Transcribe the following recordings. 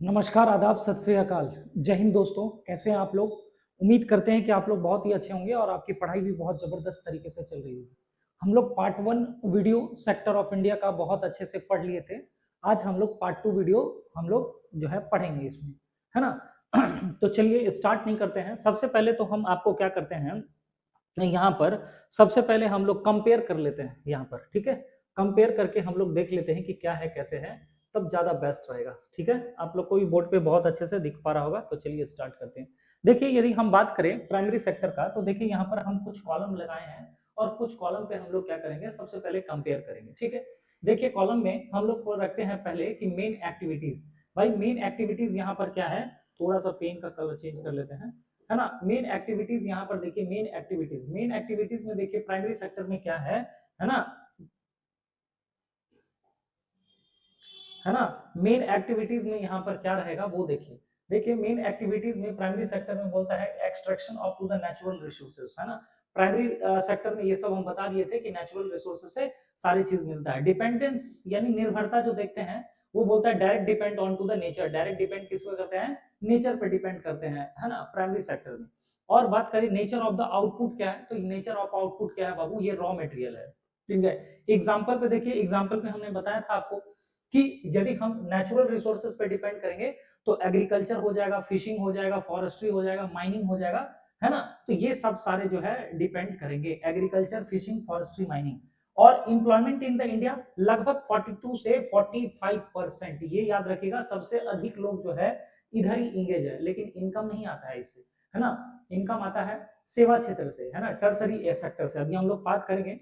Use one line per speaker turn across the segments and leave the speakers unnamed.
नमस्कार, आदाब, सत श्री अकाल। जय हिंद दोस्तों, कैसे हैं आप लोग? उम्मीद करते हैं कि आप लोग बहुत ही अच्छे होंगे और आपकी पढ़ाई भी बहुत ज़बरदस्त तरीके से चल रही होगी। हम लोग part 1 video sector of India का बहुत अच्छे से पढ़ लिए थे। आज हम लोग पार्ट 2 वीडियो हम लोग जो है पढ़ेंगे इसमें, है ना? तो चलिए स्टार्ट नहीं करते हैं। सबसे पहले तो हम आपको क्या करते हैं, यहाँ पर सबसे पहले हम लोग कंपेयर कर लेते हैं यहाँ पर, ठीक है? कंपेयर करके हम लोग देख लेते हैं कि क्या है, कैसे है, तब ज़्यादा बेस्ट रहेगा, ठीक है? आप लोग को भी बोर्ड पे बहुत अच्छे से दिख पा रहा होगा, तो चलिए स्टार्ट करते हैं। देखिए, यदि हम बात करें प्राइमरी सेक्टर का, तो देखिए यहाँ पर हम कुछ कॉलम लगाए हैं और कुछ कॉलम पे हम लोग क्या करेंगे, सबसे पहले कंपेयर करेंगे, ठीक है? देखिए कॉलम में हम लोग को रखते हैं पहले कि मेन एक्टिविटीज। भाई मेन एक्टिविटीज यहाँ पर क्या है, थोड़ा सा पेन का कलर चेंज कर लेते हैं, है ना? मेन एक्टिविटीज यहाँ पर देखिए, मेन एक्टिविटीज में देखिए प्राइमरी सेक्टर में क्या है ना? है ना? मेन एक्टिविटीज में यहाँ पर क्या रहेगा वो देखिए। देखिए मेन एक्टिविटीज में प्राइमरी सेक्टर में बोलता है extraction of to the natural resources, है ना? प्राइमरी सेक्टर में ये सब हम बता दिए थे कि नेचुरल रिसोर्सेज से सारी चीज मिलता है। डिपेंडेंस यानी निर्भरता जो देखते हैं, वो बोलता है direct depend on to the nature. Direct depend किस पे करते हैं? नेचर पे डिपेंड करते हैं, है ना? प्राइमरी सेक्टर में। और बात करें नेचर ऑफ द आउटपुट क्या है, तो नेचर ऑफ आउटपुट क्या है बाबू, ये रॉ मटेरियल है, ठीक है? एग्जाम्पल पे देखिए, एग्जाम्पल पे हमने बताया था आपको कि यदि हम नेचुरल रिसोर्सेज पे डिपेंड करेंगे तो एग्रीकल्चर हो जाएगा, फिशिंग हो जाएगा, फॉरेस्ट्री हो जाएगा, माइनिंग हो जाएगा, है ना? तो ये सब सारे जो है डिपेंड करेंगे, एग्रीकल्चर, फिशिंग, फॉरेस्ट्री, माइनिंग। और इंप्लॉयमेंट इन द इंडिया लगभग 42 से 45%, ये याद रखिएगा, सबसे अधिक लोग जो है इधर ही इंगेज है, लेकिन इनकम नहीं आता है इससे, है ना? इनकम आता है सेवा क्षेत्र से, है ना? टर्सरी सेक्टर से। अभी हम लोग बात करेंगे।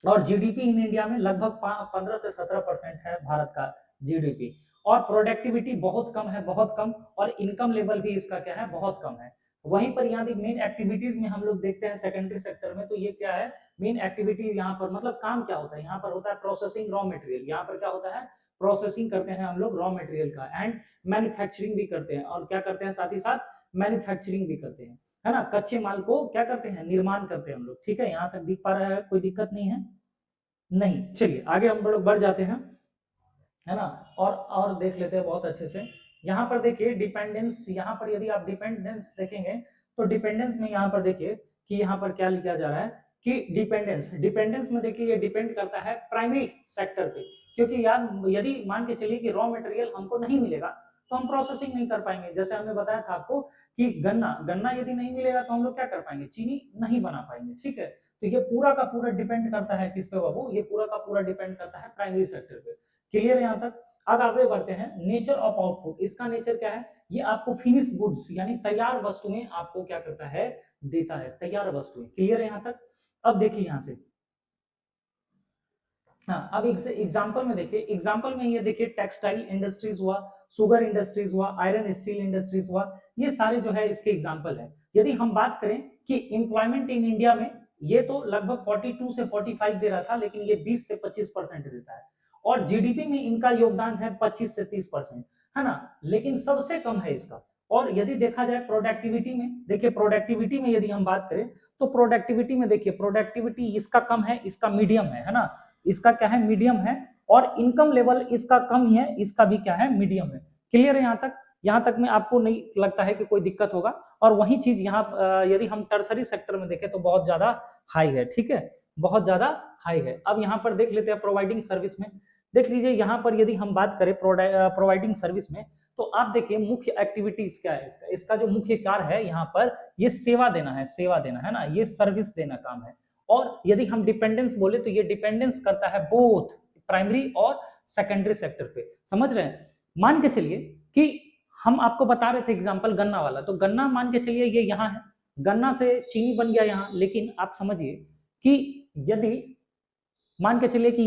और जीडीपी इन इंडिया में लगभग 15 से 17% है भारत का जीडीपी। और प्रोडक्टिविटी बहुत कम है, बहुत कम। और इनकम लेवल भी इसका क्या है, बहुत कम है। वहीं पर यहाँ मेन एक्टिविटीज में हम लोग देखते हैं सेकेंडरी सेक्टर में, तो ये क्या है, मेन एक्टिविटी यहाँ पर मतलब काम क्या होता है, यहाँ पर होता है प्रोसेसिंग रॉ मटेरियल। यहाँ पर क्या होता है, प्रोसेसिंग करते हैं हम लोग रॉ मटेरियल का, एंड मैन्युफैक्चरिंग भी करते हैं। और क्या करते हैं, साथ ही साथ मैन्युफैक्चरिंग भी करते हैं, है ना? कच्चे माल को क्या करते हैं, निर्माण करते हैं हम लोग, ठीक है? यहाँ तक दिख पा रहा है, कोई दिक्कत नहीं है? नहीं, चलिए आगे हम लोग बढ़ जाते हैं, है ना? और देख लेते हैं बहुत अच्छे से। यहाँ पर देखिए डिपेंडेंस, यहाँ पर यदि आप डिपेंडेंस देखेंगे तो डिपेंडेंस में यहाँ पर देखिए कि यहाँ पर क्या लिखा जा रहा है कि डिपेंडेंस, डिपेंडेंस में देखिए ये डिपेंड करता है प्राइमरी सेक्टर पे। क्योंकि यार यदि मान के चलिए कि रॉ मटेरियल हमको नहीं मिलेगा तो हम प्रोसेसिंग नहीं कर पाएंगे। जैसे हमने बताया था आपको कि गन्ना गन्ना यदि नहीं मिलेगा तो हम लोग क्या कर पाएंगे, चीनी नहीं बना पाएंगे, ठीक है? तो ये पूरा का पूरा डिपेंड करता है किस पे बाबू, ये पूरा का पूरा डिपेंड करता है प्राइमरी सेक्टर पे। क्लियर है यहाँ तक? अब आगे बढ़ते हैं, नेचर ऑफ आउटपुट। इसका नेचर क्या है, ये आपको फिनिश गुड्स यानी तैयार वस्तुएं आपको क्या करता है, देता है, तैयार वस्तुएं। क्लियर है यहाँ तक? अब देखिए यहाँ से, हाँ, अब एग्जाम्पल में देखिए, एग्जाम्पल में ये देखिए टेक्सटाइल इंडस्ट्रीज हुआ, शुगर इंडस्ट्रीज हुआ, आयरन स्टील इंडस्ट्रीज हुआ, ये सारे जो है इसके एग्जाम्पल है। यदि हम बात करें कि एम्प्लॉयमेंट इन इंडिया में, ये तो लगभग 42 से 45 दे रहा था, लेकिन ये 20 से 25% देता है। और जीडीपी में इनका योगदान है 25 से 30%, है ना? लेकिन सबसे कम है इसका। और यदि देखा जाए प्रोडक्टिविटी में, देखिए प्रोडक्टिविटी में यदि हम बात करें तो प्रोडक्टिविटी में देखिए, प्रोडक्टिविटी इसका कम है, इसका मीडियम है ना? इसका क्या है, मीडियम है। और इनकम लेवल इसका कम ही है, इसका भी क्या है, मीडियम है। क्लियर है यहाँ तक? यहाँ तक में आपको नहीं लगता है कि कोई दिक्कत होगा? और वही चीज यहाँ यदि हम टर्सरी सेक्टर में देखें तो बहुत ज्यादा हाई है, ठीक है? बहुत ज्यादा हाई है। अब यहाँ पर देख लेते हैं प्रोवाइडिंग सर्विस में। देख लीजिए यहाँ पर यदि हम बात करें प्रोवाइडिंग सर्विस में, तो आप देखिए मुख्य एक्टिविटीज क्या है इसका। इसका जो मुख्य कार्य है यहाँ पर, ये सेवा देना है, सेवा देना है ना, ये सर्विस देना काम है। और यदि हम डिपेंडेंस बोले तो ये डिपेंडेंस करता है बोथ प्राइमरी और सेकेंडरी सेक्टर पे। समझ रहे हैं? मान के चलिए कि हम आपको बता रहे थे एग्जांपल गन्ना वाला, तो गन्ना मान के चलिए ये यहाँ है, गन्ना से चीनी बन गया यहाँ। लेकिन आप समझिए कि यदि मान के चलिए कि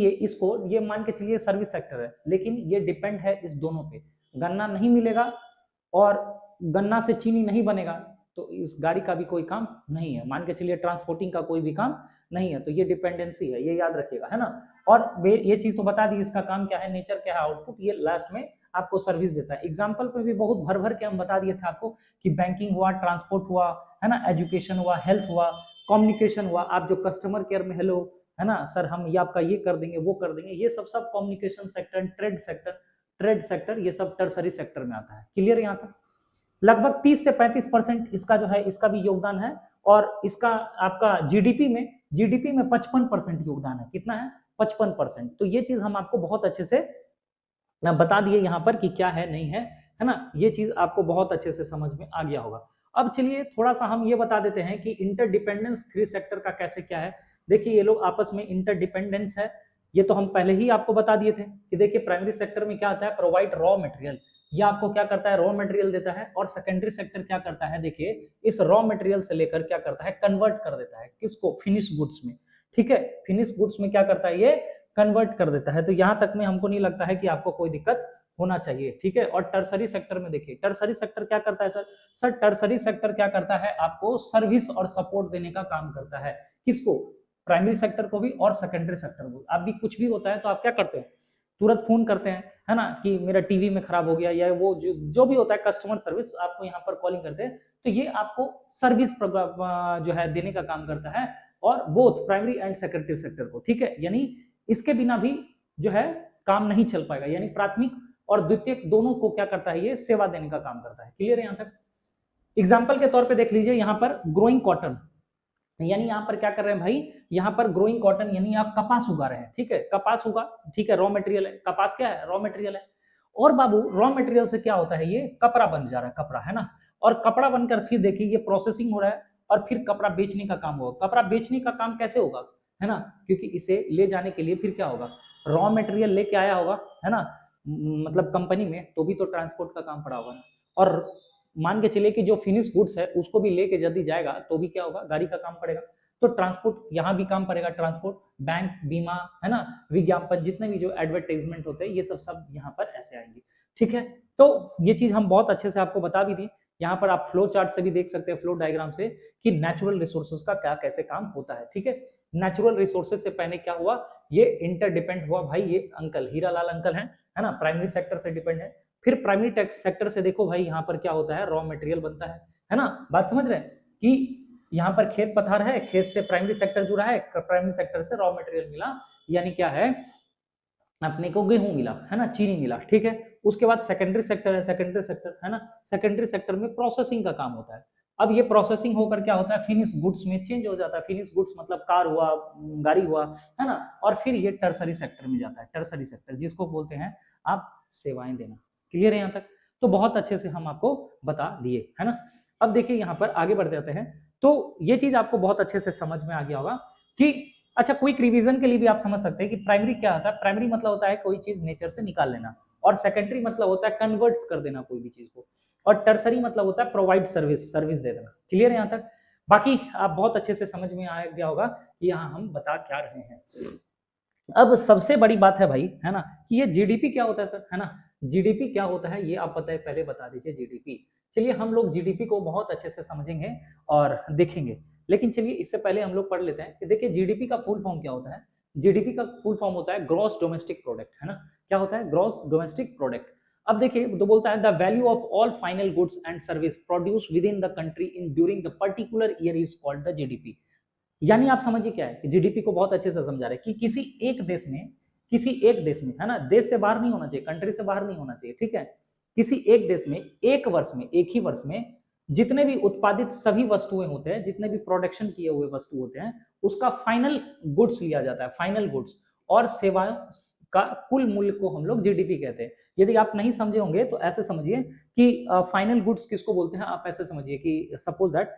ये मान के चलिए सर्विस सेक्टर है, लेकिन ये डिपेंड है इस दोनों पे। गन्ना नहीं मिलेगा और गन्ना से चीनी नहीं बनेगा तो इस गाड़ी का भी कोई काम नहीं है, मान के चलिए ट्रांसपोर्टिंग का कोई भी काम नहीं है। तो ये डिपेंडेंसी है, ये याद रखिएगा, है ना? और ये चीज तो बता दी, इसका काम क्या है, नेचर क्या है, आउटपुट, ये लास्ट में आपको सर्विस देता है। एग्जाम्पल पे भी बहुत भर भर के हम बता दिए थे आपको कि बैंकिंग हुआ, ट्रांसपोर्ट हुआ, है ना, एजुकेशन हुआ, हेल्थ हुआ, कम्युनिकेशन हुआ। आप जो कस्टमर केयर में हेलो, है ना सर, हम ये आपका ये कर देंगे, वो कर देंगे, ये सब communication sector, trade sector, trade sector, ये सब टर्सरी सेक्टर में आता है। क्लियर है यहाँ तक? लगभग 30 से 35% इसका जो है इसका भी योगदान है, और इसका आपका जीडीपी में 55% योगदान है। कितना है? 55%। तो ये चीज हम आपको बहुत अच्छे से बता दिए यहाँ पर कि क्या है नहीं है ना, ये चीज आपको बहुत अच्छे से समझ में आ गया होगा। अब चलिए थोड़ा सा हम ये बता देते हैं कि इंटरडिपेंडेंस थ्री सेक्टर का कैसे क्या है। देखिए ये लोग आपस में इंटरडिपेंडेंस है, ये तो हम पहले ही आपको बता दिए थे कि देखिए प्राइमरी सेक्टर में क्या आता है, प्रोवाइड रॉ मटेरियल, ये आपको क्या करता है, रॉ मटेरियल देता है। और सेकेंडरी सेक्टर क्या करता है, देखिए इस रॉ मटेरियल से लेकर क्या करता है, कन्वर्ट कर देता है किसको, फिनिश गुड्स में। ठीक है, फिनिश गुड्स में क्या करता है, ये कन्वर्ट कर देता है। तो यहाँ तक में हमको नहीं लगता है कि आपको कोई दिक्कत होना चाहिए। ठीक है, और टर्सरी सेक्टर में देखिए, टर्सरी सेक्टर क्या करता है सर टर्सरी सेक्टर क्या करता है, आपको सर्विस और सपोर्ट देने का काम करता है। किसको, प्राइमरी सेक्टर को भी और सेकेंडरी सेक्टर को। आप भी कुछ भी होता है तो आप क्या करते हैं, तुरंत फोन करते हैं, है ना, कि मेरा टीवी में खराब हो गया, या वो जो भी होता है कस्टमर सर्विस, आपको यहाँ पर कॉलिंग करते हैं। तो ये आपको सर्विस जो है देने का काम करता है, और both primary and secondary sector को। ठीक है, यानी इसके बिना भी जो है काम नहीं चल पाएगा, यानी प्राथमिक और द्वितीयक दोनों को क्या करता है, ये सेवा देने का काम करता है। क्लियर है यहाँ तक? एग्जाम्पल के तौर पे देख लीजिए यहाँ पर ग्रोइंग कॉटन, यानी यहाँ पर क्या कर रहे हैं भाई, यहाँ पर ग्रोइंग कॉटन यानी आप कपास उगा रहे हैं। ठीक है, कपास उगा, ठीक है, रॉ मटेरियल है, कपास क्या है, रॉ मटेरियल है। और बाबू रॉ मटेरियल से क्या होता है, ये कपड़ा बन जा रहा है, कपड़ा, है ना। और कपड़ा बनकर फिर देखिए ये प्रोसेसिंग हो रहा है, और फिर कपड़ा बेचने का काम होगा। कपड़ा बेचने का काम कैसे होगा, है ना, क्योंकि इसे ले जाने के लिए फिर क्या होगा, रॉ मटेरियल लेके आया होगा, है ना, मतलब कंपनी में, तो भी तो ट्रांसपोर्ट का काम पड़ा होगा ना। और मान के चलिए कि जो फिनिश गुड्स है उसको भी लेके यदि जाएगा तो भी क्या होगा, गाड़ी का काम पड़ेगा। तो ट्रांसपोर्ट यहाँ भी काम पड़ेगा, ट्रांसपोर्ट, बैंक, बीमा, है ना, विज्ञापन, जितने भी जो एडवर्टाइजमेंट होते हैं ये सब यहाँ पर ऐसे आएंगे। ठीक है, तो ये चीज हम बहुत अच्छे से आपको बता भी दी। यहाँ पर आप फ्लो चार्ट से भी देख सकते हैं, फ्लो डायग्राम से, कि नेचुरल रिसोर्सेज का क्या कैसे काम होता है। ठीक है, नेचुरल रिसोर्सेज से पहले क्या हुआ, ये इंटरडिपेंड हुआ भाई, ये अंकल हीरालाल अंकल है ना, प्राइमरी सेक्टर से डिपेंड है। फिर प्राइमरी सेक्टर से देखो भाई यहाँ पर क्या होता है, रॉ मटेरियल बनता है ना। बात समझ रहे हैं कि यहाँ पर खेत पथार है, खेत से प्राइमरी सेक्टर जुड़ा है, प्राइमरी सेक्टर से रॉ मटेरियल मिला, यानी क्या है, अपने को गेहूं मिला, है ना, चीनी मिला। ठीक है, उसके बाद सेकेंडरी सेक्टर है, सेकेंडरी सेक्टर, है ना, सेकेंडरी सेक्टर में प्रोसेसिंग का काम होता है। अब ये प्रोसेसिंग होकर क्या होता है, फिनिश गुड्स में चेंज हो जाता है। फिनिश गुड्स मतलब कार हुआ, गाड़ी हुआ, है ना, और फिर ये टर्सरी सेक्टर में जाता है। टर्सरी सेक्टर जिसको बोलते हैं आप सेवाएं देना। क्लियर है यहाँ तक? तो बहुत अच्छे से हम आपको बता दिए, है ना। अब देखिए यहाँ पर आगे बढ़ जाते हैं। तो ये चीज आपको बहुत अच्छे से समझ में आ गया होगा कि अच्छा, क्विक रिवीजन के लिए भी आप समझ सकते हैं कि प्राइमरी क्या होता है। प्राइमरी मतलब होता है कोई चीज नेचर से निकाल लेना, और सेकेंडरी मतलब होता है कन्वर्ट्स कर देना कोई भी चीज को, और टर्सरी मतलब होता है प्रोवाइड सर्विस, सर्विस दे देना। क्लियर है यहाँ तक? बाकी आप बहुत अच्छे से समझ में आ गया होगा कि यहाँ हम बता क्या रहे हैं। अब सबसे बड़ी बात है भाई, है ना, कि ये जीडीपी क्या होता है सर, है ना, जीडीपी क्या होता है ये आप पता है, पहले बता दीजिए जीडीपी। चलिए हम लोग जीडीपी को बहुत अच्छे से समझेंगे और देखेंगे, लेकिन चलिए इससे पहले हम लोग पढ़ लेते हैं कि देखिए जीडीपी का फुल फॉर्म क्या होता है। जीडीपी का फुल फॉर्म होता है ग्रॉस डोमेस्टिक प्रोडक्ट, है ना। क्या होता है, ग्रॉस डोमेस्टिक प्रोडक्ट। अब देखिए तो बोलता है the value of all final goods and service produce with in the country in during the particular year is called the GDP. यानी आप समझिए क्या है कि जीडीपी को बहुत अच्छे से समझा रहे कि किसी एक देश में, है ना, देश से बाहर नहीं होना चाहिए, कंट्री से बाहर नहीं होना चाहिए। ठीक है, किसी एक देश में एक वर्ष में, एक ही वर्ष में जितने भी उत्पादित सभी वस्तुएं होते हैं, जितने भी प्रोडक्शन किए हुए वस्तु होते हैं, उसका फाइनल गुड्स लिया जाता है, फाइनल गुड्स और सेवाओं का कुल मूल्य को हम लोग जीडीपी कहते हैं। यदि आप नहीं समझे होंगे तो ऐसे समझिए कि फाइनल गुड्स किसको बोलते हैं, आप ऐसे समझिए कि सपोज दैट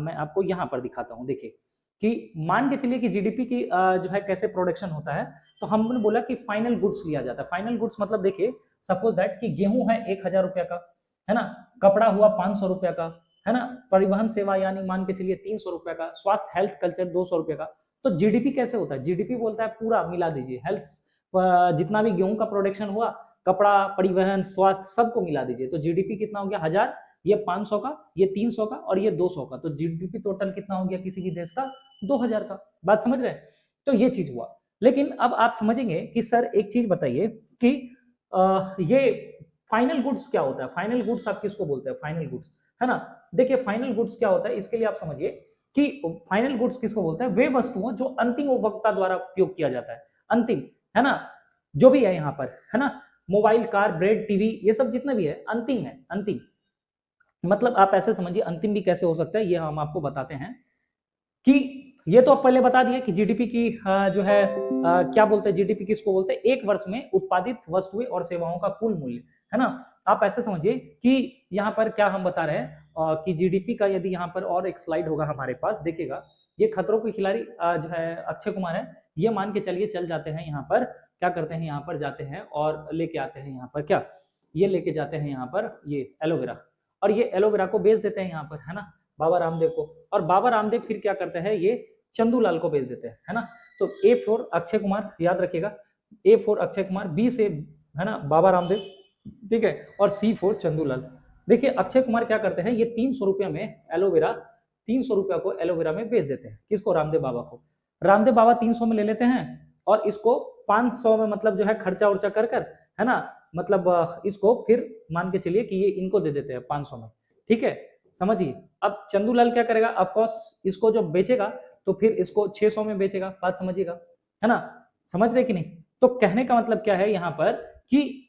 मैं आपको यहाँ पर दिखाता हूँ। देखिए कि मान के चलिए कि जीडीपी की जो है कैसे प्रोडक्शन होता है, तो हमने बोला कि फाइनल गुड्स लिया जाता है। फाइनल गुड्स मतलब देखिए सपोज दैट कि गेहूं है 1000 रुपया का, है ना, कपड़ा हुआ 500 रुपया का, है ना, परिवहन सेवा यानी मान के चलिए 300 रुपया का, स्वास्थ्य हेल्थ कल्चर 200 रुपया का। तो जीडीपी कैसे होता है, जीडीपी बोलता है पूरा मिला दीजिए, हेल्थ जितना भी गेहूं का प्रोडक्शन हुआ, कपड़ा, परिवहन, स्वास्थ्य सबको मिला दीजिए, तो जीडीपी कितना हो गया, 1000, ये 500 का, ये 300 का और ये 200 का, तो जीडीपी टोटल कितना हो गया किसी भी देश का, 2000 का। बात समझ रहे हैं? तो ये चीज हुआ। लेकिन अब आप समझेंगे कि सर एक चीज बताइए कि ये फाइनल गुड्स क्या होता है। फाइनल गुड्स आप किसको बोलते हैं, फाइनल गुड्स, है ना। देखिए फाइनल गुड्स क्या होता है, इसके लिए आप समझिए कि फाइनल गुड्स किसको बोलते हैं, वे वस्तुओं जो अंतिम उपभोक्ता द्वारा उपयोग किया जाता है, अंतिम, है ना, जो भी है यहाँ पर, है ना, मोबाइल, कार, ब्रेड, टीवी, ये सब जितना भी है अंतिम है, अंतिम। मतलब आप ऐसे समझिए अंतिम भी कैसे हो सकता है, ये हम आपको बताते हैं कि ये तो आप पहले बता दिए कि जीडीपी की जो है क्या बोलते हैं, जीडीपी किसको बोलते हैं, एक वर्ष में उत्पादित वस्तुएं और सेवाओं का कुल मूल्य, है ना। आप ऐसे समझिए कि यहाँ पर क्या हम बता रहे हैं कि जीडीपी का, यदि यहाँ पर और एक स्लाइड होगा हमारे पास, देखिएगा, ये खतरों के खिलाड़ी जो है अक्षय कुमार है, ये मान के चलिए चल जाते हैं यहाँ पर, क्या करते हैं यहाँ पर जाते हैं और लेके आते हैं यहाँ पर, क्या ये लेके जाते हैं यहाँ पर ये एलोवेरा, और ये एलोवेरा को बेच देते हैं यहाँ पर, है ना, बाबा रामदेव को, और बाबा रामदेव फिर क्या करते हैं, ये चंदूलाल को बेच देते हैं, है ना। तो ए फॉर अक्षय कुमार, याद रखिएगा, A for Akshay Kumar, B से, है ना, बाबा रामदेव, ठीक है, और सी फॉर चंदूलाल। देखिए अक्षय कुमार क्या करते हैं, ये 300 रुपया में एलोवेरा, 300 रुपया को एलोवेरा में बेच देते हैं, किसको, रामदेव बाबा को। रामदेव बाबा 300 में ले लेते हैं और इसको 500 में, मतलब जो है खर्चा उर्चा कर कर, है ना, मतलब इसको फिर मान के चलिए कि ये इनको दे देते हैं 500 में, ठीक है, समझिए। अब चंदूलाल क्या करेगा, ऑफकोर्स इसको जो बेचेगा तो फिर इसको 600 में बेचेगा, बात समझिएगा, है ना, समझ रहे कि नहीं। तो कहने का मतलब क्या है यहाँ पर कि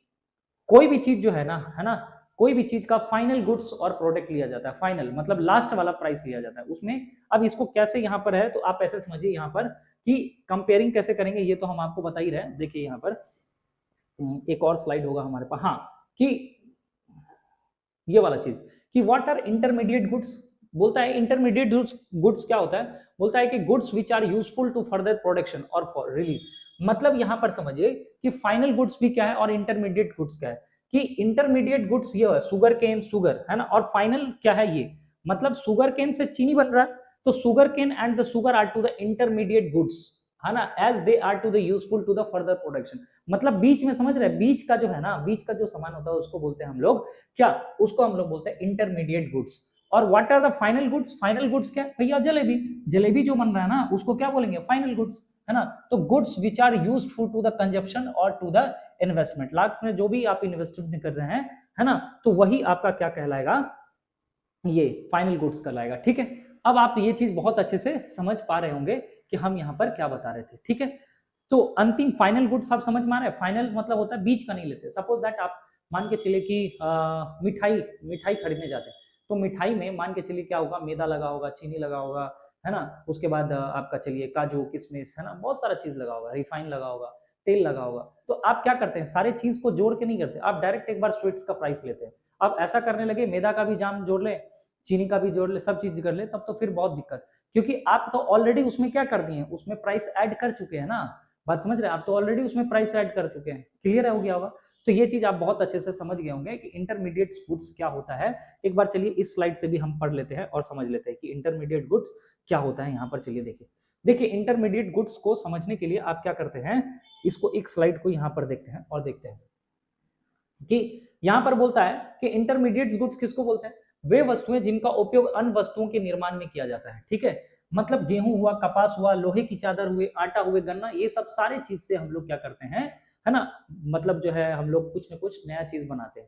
कोई भी चीज जो है ना, कोई भी चीज का फाइनल गुड्स और प्रोडक्ट लिया जाता है, फाइनल मतलब लास्ट वाला प्राइस लिया जाता है उसमें। अब इसको कैसे यहाँ पर है, तो आप ऐसे समझिए यहाँ पर कि कंपेयरिंग कैसे करेंगे, ये तो हम आपको बता ही रहे हैं। देखिए यहाँ पर एक और स्लाइड होगा हमारे पास, हाँ, कि ये वाला चीज कि व्हाट आर इंटरमीडिएट गुड्स, बोलता है इंटरमीडिएट गुड्स क्या होता है, बोलता है कि goods which are useful to further production और फॉर रिलीज। मतलब यहां पर समझिए कि फाइनल गुड्स भी क्या है और इंटरमीडिएट गुड्स क्या है, कि इंटरमीडिएट गुड्स ये है शुगर केन, शुगर, है ना, और फाइनल क्या है ये, मतलब शुगर केन से चीनी बन रहा है, तो sugar cane and the sugar are to the intermediate goods, है ना, as they are to the useful to the further production. मतलब बीच में, समझ रहे हैं, बीच का जो है ना, बीच का जो सामान होता है उसको बोलते हैं हम लोग क्या, उसको हम लोग बोलते हैं इंटरमीडिएट गुड्स। और what are the final goods, final goods क्या भैया, जलेबी, जलेबी जो बन रहा है ना उसको क्या बोलेंगे, फाइनल गुड्स, है ना। तो goods which are useful to the consumption और टू द इन्वेस्टमेंट, लास्ट में जो भी आप इन्वेस्टमेंट कर रहे हैं, है ना, तो वही आपका क्या कहलाएगा, ये फाइनल गुड्स कहलाएगा, ठीक है। अब आप ये चीज बहुत अच्छे से समझ पा रहे होंगे कि हम यहाँ पर क्या बता रहे थे, ठीक है। तो अंतिम फाइनल गुड्स आप समझ में आ रहे हैं, फाइनल मतलब होता है बीच का नहीं लेते। सपोज दैट आप मान के चलिए कि मिठाई मिठाई खरीदने जाते हैं, तो मिठाई में मान के चलिए क्या होगा, मैदा लगा होगा, चीनी लगा होगा, है ना, उसके बाद आपका चलिए काजू किशमिश, है ना, बहुत सारा चीज लगा होगा, रिफाइन लगा होगा, तेल लगा होगा। तो आप क्या करते हैं, सारे चीज को जोड़ के नहीं करते, आप डायरेक्ट एक बार स्वीट्स का प्राइस लेते हैं। आप ऐसा करने लगे, मैदा का भी जाम जोड़ ले, चीनी का भी जोड़ ले, सब चीज कर ले, तब तो फिर बहुत दिक्कत, क्योंकि आप तो ऑलरेडी उसमें क्या कर दिए, उसमें प्राइस ऐड कर चुके हैं ना, बात समझ रहे हैं, आप तो ऑलरेडी उसमें प्राइस ऐड कर चुके हैं, क्लियर हो गया होगा। तो ये चीज आप बहुत अच्छे से समझ गए होंगे कि इंटरमीडिएट गुड्स क्या होता है। एक बार चलिए इस स्लाइड से भी हम पढ़ लेते हैं और समझ लेते हैं कि इंटरमीडिएट गुड्स क्या होता है। यहाँ पर चलिए देखिए, देखिए इंटरमीडिएट गुड्स को समझने के लिए आप क्या करते हैं, इसको एक स्लाइड को यहाँ पर देखते हैं और देखते हैं कि यहाँ पर बोलता है कि इंटरमीडिएट गुड्स किसको बोलते हैं, वे वस्तुएं जिनका उपयोग अन्य वस्तुओं के निर्माण में किया जाता है, ठीक है। मतलब गेहूं हुआ, कपास हुआ, लोहे की चादर हुए, आटा हुए, गन्ना, ये सब सारे चीज से हम लोग क्या करते हैं, है ना, मतलब जो है हम लोग कुछ न कुछ नया चीज बनाते हैं।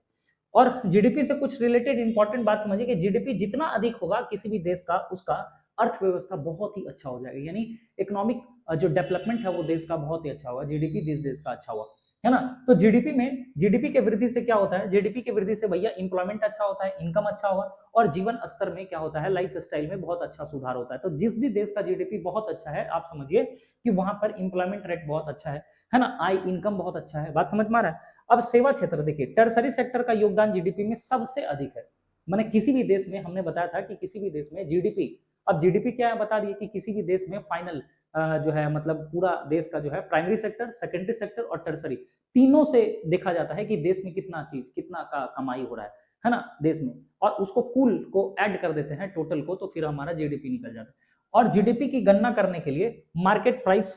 और जीडीपी से कुछ रिलेटेड इंपॉर्टेंट बात समझिए कि जीडीपी जितना अधिक होगा किसी भी देश का, उसका अर्थव्यवस्था बहुत ही अच्छा हो जाएगा, यानी इकोनॉमिक जो डेवलपमेंट है वो देश का बहुत ही अच्छा होगा, जीडीपी जिस देश का अच्छा हुआ, है ना। तो जीडीपी में, जीडीपी के वृद्धि से क्या होता है, जीडीपी के वृद्धि से भैया इंप्लॉयमेंट अच्छा होता है, इनकम अच्छा होगा, और जीवन स्तर में क्या होता है, लाइफ स्टाइल में बहुत अच्छा सुधार होता है। तो जिस भी देश का जीडीपी बहुत अच्छा है, आप समझिए कि वहां पर इंप्लॉयमेंट रेट बहुत अच्छा है ना, आय इनकम बहुत अच्छा है, बात समझ में आ रहा है। अब सेवा क्षेत्र देखिए, टर्सरी सेक्टर का योगदान जीडीपी में सबसे अधिक है। मैंने किसी भी देश में, हमने बताया था कि किसी भी देश में जीडीपी, अब जीडीपी क्या है बता दिए कि किसी भी देश में फाइनल जो है, मतलब पूरा देश का जो है प्राइमरी सेक्टर, सेकेंडरी सेक्टर और टर्सरी, तीनों से देखा जाता है कि देश में कितना चीज, कितना का कमाई हो रहा है ना देश में, और उसको कुल को ऐड कर देते हैं टोटल को, तो फिर हमारा जीडीपी निकल जाता है। और जीडीपी की गणना करने के लिए मार्केट प्राइस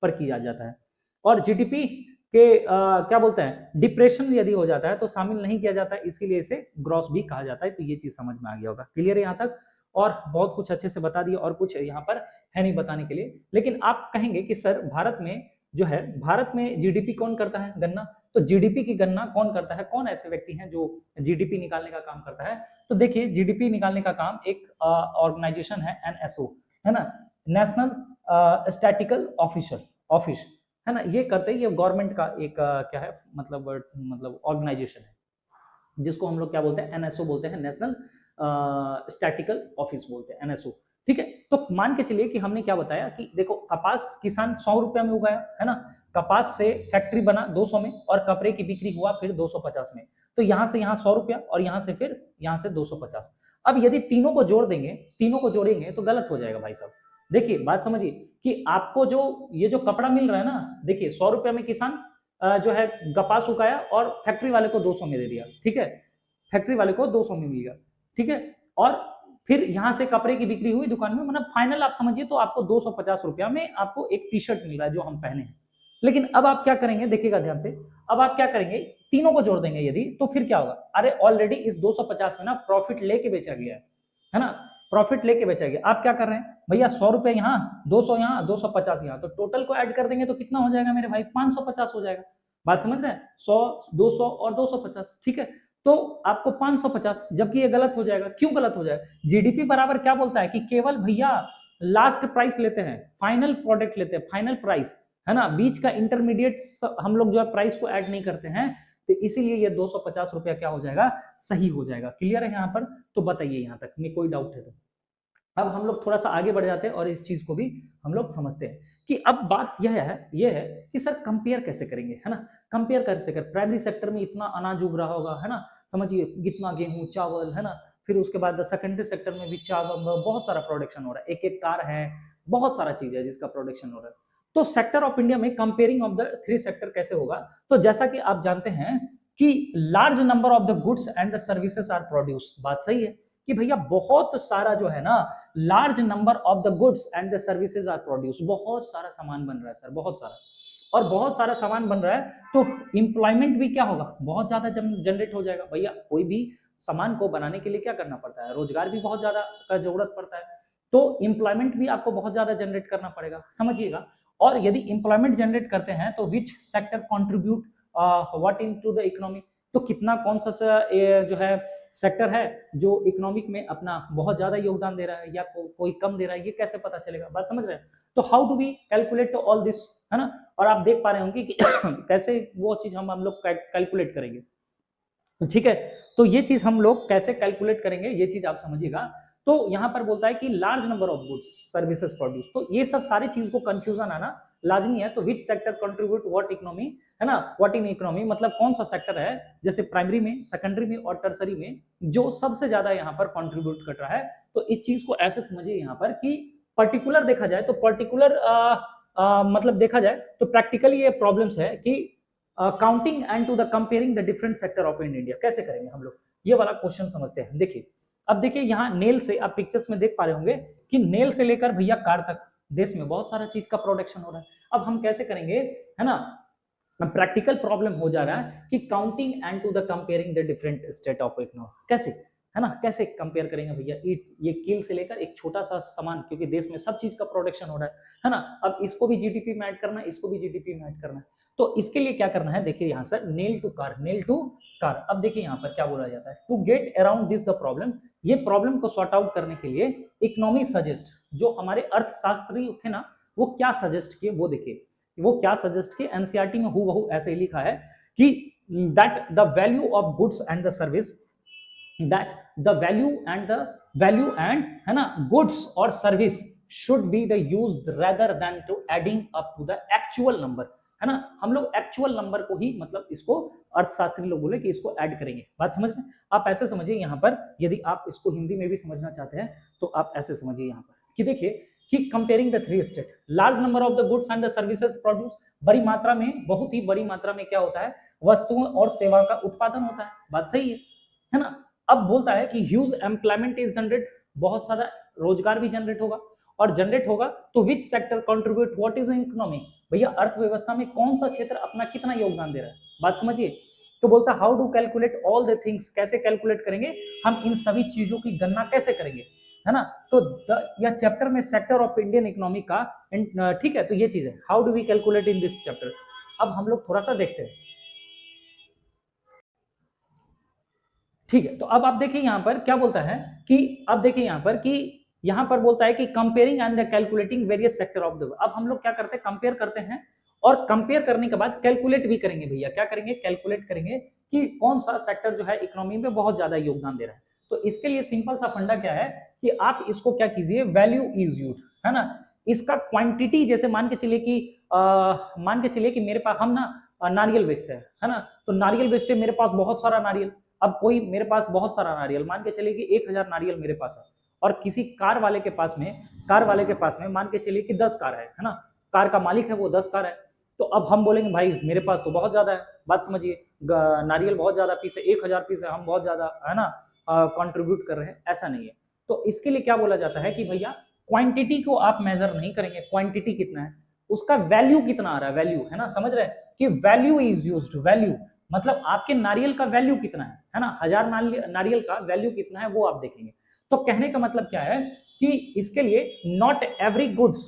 पर किया जाता है, और जीडीपी के क्या बोलते हैं, डिप्रेशन यदि हो जाता है तो शामिल नहीं किया जाता है, इसीलिए इसे ग्रॉस भी कहा जाता है। तो ये चीज समझ में आ गया होगा, क्लियर है यहाँ तक। और बहुत कुछ अच्छे से बता दिया, और कुछ यहाँ पर है नहीं बताने के लिए। लेकिन आप कहेंगे कि सर भारत में जो है, भारत में जीडीपी कौन करता है गणना, तो जीडीपी की गणना कौन करता है, कौन ऐसे व्यक्ति हैं जो जीडीपी निकालने का काम करता है। तो देखिए जीडीपी निकालने का काम एक ऑर्गेनाइजेशन है, एनएसओ, है ना, नेशनल स्टैटिकल ऑफिसर ऑफिस, है ना, ये करते हैं, ये गवर्नमेंट का एक क्या है मतलब ऑर्गेनाइजेशन है, जिसको हम लोग क्या बोलते हैं, एनएसओ बोलते हैं, नेशनल स्टैटिकल ऑफिस बोलते हैं, एनएसओ। ठीक है, तो मान के चलिए कि हमने क्या बताया कि देखो कपास किसान 100 रुपया में उगाया, है ना, कपास से फैक्ट्री बना 200 में और कपड़े की बिक्री हुआ फिर 250 में, तो यहाँ से यहाँ 100 रुपया और यहाँ से फिर यहाँ से 250। अब यदि तीनों को जोड़ देंगे, तीनों को जोड़ेंगे तो गलत हो जाएगा भाई साहब। देखिए बात समझिए कि आपको जो ये जो कपड़ा मिल रहा है ना, देखिए 100 रुपया में किसान जो है कपास उगाया और फैक्ट्री वाले को 200 में दे दिया, ठीक है, फैक्ट्री वाले को 200 में मिल गया, ठीक है, और फिर यहाँ से कपड़े की बिक्री हुई दुकान में, मतलब फाइनल आप समझिए तो आपको 250 रुपया में आपको एक टी शर्ट मिल रहा है जो हम पहने हैं। लेकिन अब आप क्या करेंगे, देखिएगा ध्यान से, अब आप क्या करेंगे, तीनों को जोड़ देंगे यदि, तो फिर क्या होगा, अरे ऑलरेडी इस 250 में ना प्रॉफिट लेके बेचा गया है ना, प्रॉफिट लेके बेचा गया। आप क्या कर रहे हैं भैया, 100 रुपए यहाँ, 200 यहाँ, 250 यहाँ, तो टोटल को ऐड कर देंगे तो कितना हो जाएगा मेरे भाई, 550 हो जाएगा। बात समझ रहे हैं, 100, 200 और 250, ठीक है, तो आपको 550, जबकि ये गलत हो जाएगा। क्यों गलत हो जाएगा, जीडीपी बराबर क्या बोलता है कि केवल भैया लास्ट प्राइस लेते हैं, फाइनल प्रोडक्ट लेते हैं, फाइनल प्राइस, है ना, बीच का इंटरमीडिएट हम लोग जो है प्राइस को ऐड नहीं करते हैं, तो इसीलिए ये 250 रुपया क्या हो जाएगा, सही हो जाएगा। क्लियर है यहाँ पर, तो बताइए यहाँ तक में कोई डाउट है तो। अब हम लोग थोड़ा सा आगे बढ़ जाते हैं और इस चीज को भी हम लोग समझते हैं कि अब बात यह है कि सर कंपेयर कैसे करेंगे, है ना, कंपेयर कैसे कर, प्राइमरी सेक्टर में इतना अनाज उग रहा होगा, है ना, समझिए कितना गेहूं चावल, है ना, फिर उसके बाद सेकेंडरी सेक्टर में भी चावल, बहुत सारा प्रोडक्शन हो रहा है, एक एक कार है, बहुत सारा चीज है जिसका प्रोडक्शन हो रहा है। तो सेक्टर ऑफ इंडिया में comparing of the three sector कैसे होगा, तो जैसा कि आप जानते हैं कि large number of the goods and the services are produce, बात सही है कि भैया बहुत सारा जो है ना, large number of the goods and the services are produce, बहुत सारा सामान बन रहा है सर, बहुत सारा, और बहुत सारा सामान बन रहा है तो एम्प्लॉयमेंट भी क्या होगा, बहुत ज्यादा जनरेट हो जाएगा। भैया कोई भी सामान को बनाने के लिए क्या करना पड़ता है, रोजगार भी बहुत ज्यादा का जरूरत पड़ता है, तो एम्प्लॉयमेंट भी आपको बहुत ज्यादा जनरेट करना पड़ेगा, समझिएगा। और यदि एम्प्लॉयमेंट जनरेट करते हैं तो which sector contribute what into the economy, तो कितना कौन सा जो है सेक्टर है जो इकोनॉमिक में अपना बहुत ज्यादा योगदान दे रहा है या कोई कम दे रहा है, ये कैसे पता चलेगा, बात समझ रहे हैं। तो how do we calculate all this, है ना, और आप देख पा रहे होंगे कि कैसे वो चीज हम लोग कैलकुलेट करेंगे, ठीक है, तो ये चीज हम लोग कैसे कैलकुलेट करेंगे, ये चीज आप समझिएगा। तो यहाँ पर बोलता है कि large number of goods services produce, तो ये सब सारी चीज को कंफ्यूजन आना लाजमी है। तो which sector contribute what economy, है ना, व्हाट इन इकोनॉमी, मतलब कौन सा सेक्टर है जैसे प्राइमरी में, सेकेंडरी में और टर्सरी में जो सबसे ज्यादा यहाँ पर कंट्रीब्यूट कर रहा है। तो इस चीज को ऐसे समझिए यहाँ पर कि पर्टिकुलर देखा जाए तो पर्टिकुलर मतलब देखा जाए तो प्रैक्टिकली ये प्रॉब्लम्स है कि counting and to the comparing the different sector of in India कैसे करेंगे हम लोग, ये वाला क्वेश्चन समझते हैं। देखिए अब देखिए यहाँ नेल से आप पिक्चर्स में देख पा रहे होंगे कि नेल से लेकर भैया कार तक देश में बहुत सारा चीज का प्रोडक्शन हो रहा है। अब हम कैसे करेंगे, है ना, प्रैक्टिकल प्रॉब्लम हो जा रहा है कि counting and to the comparing the different state of economy, कैसे, है ना, कैसे कंपेयर करेंगे भैया, ये कील से लेकर एक छोटा सा सामान, क्योंकि देश में सब चीज का प्रोडक्शन हो रहा है ना, अब इसको भी जीडीपी में ऐड करना है, इसको भी जीडीपी में ऐड करना है। तो इसके लिए क्या करना है, देखिए यहाँ sir nail to car, nail to car. अब देखिए यहाँ पर क्या बोला जाता है, to get around this the problem, ये प्रॉब्लम को सॉर्ट आउट करने के लिए इकोनॉमी सजेस्ट, जो हमारे अर्थशास्त्री थे ना, वो क्या सजेस्ट किए, वो देखिए वो क्या सजेस्ट किए, एनसीईआरटी में हूबहू ऐसे ही लिखा है कि that the value of goods and the service, that the value and, है ना, गुड्स और service should be the used rather than to adding up to the actual number, है ना, हम लोग एक्चुअल नंबर को ही, मतलब इसको अर्थशास्त्री लोग बोले कि इसको ऐड करेंगे, बात समझ में। आप ऐसे समझिए यहाँ पर, यदि आप इसको हिंदी में भी समझना चाहते हैं तो आप ऐसे समझिए यहाँ पर कि देखिए कि comparing the three state, large number of the goods and the services produce, बड़ी मात्रा में, बहुत ही बड़ी मात्रा में क्या होता है, वस्तुओं और सेवा का उत्पादन होता है, बात सही है ना। अब बोलता है कि ह्यूज एम्प्लॉयमेंट इज जनरेट, बहुत सारा रोजगार भी जनरेट होगा, और जनरेट होगा तो which sector contribute what is economy, भैया अर्थव्यवस्था में कौन सा क्षेत्र अपना कितना योगदान दे रहा है, बात समझिए। तो बोलता है how do calculate all the things, कैसे कैलकुलेट करेंगे हम इन सभी चीजों की गणना कैसे करेंगे, है ना। तो यह चैप्टर में सेक्टर ऑफ इंडियन इकोनॉमी का, ठीक है, तो ये चीज है, how do we calculate in this chapter. अब हम लोग थोड़ा सा देखते हैं, ठीक है, तो अब आप देखिए यहाँ पर क्या बोलता है कि, अब देखिए यहाँ पर कि यहाँ पर बोलता है कि comparing and calculating various sector of the, अब हम लोग क्या करते हैं, कंपेयर करते हैं और कंपेयर करने के बाद कैलकुलेट भी करेंगे भैया, क्या करेंगे, कैलकुलेट करेंगे कि कौन सा सेक्टर जो है इकोनॉमी में बहुत ज्यादा योगदान दे रहा है। तो इसके लिए सिंपल सा फंडा क्या है कि आप इसको क्या कीजिए, वैल्यू इज यूज, है ना, इसका क्वांटिटी, जैसे मान के चलिए कि मेरे पास, हम ना नारियल बेचते हैं, है ना, तो नारियल बेचते हैं, मेरे पास बहुत सारा नारियल। अब कोई मेरे पास बहुत सारा नारियल, मान के चलिए कि 1000 नारियल मेरे पास है, और किसी कार वाले के पास में मान के चलिए कि 10 कार है ना, कार का मालिक है वो 10 कार है। तो अब हम बोलेंगे भाई मेरे पास तो बहुत ज्यादा है, बात समझिए, नारियल बहुत ज्यादा पीस है, 1000 पीस है, हम बहुत ज्यादा, है ना, कंट्रीब्यूट कर रहे हैं, ऐसा नहीं है। तो इसके लिए क्या बोला जाता है कि भैया क्वांटिटी को आप मेजर नहीं करेंगे, क्वांटिटी कितना है, उसका वैल्यू कितना आ रहा है, वैल्यू, है ना, समझ रहे हैं कि वैल्यू इज यूज्ड, वैल्यू मतलब आपके नारियल का वैल्यू कितना है ना, 1000 नारियल का वैल्यू कितना है वो आप देखेंगे। तो कहने का मतलब क्या है कि इसके लिए नॉट एवरी गुड्स,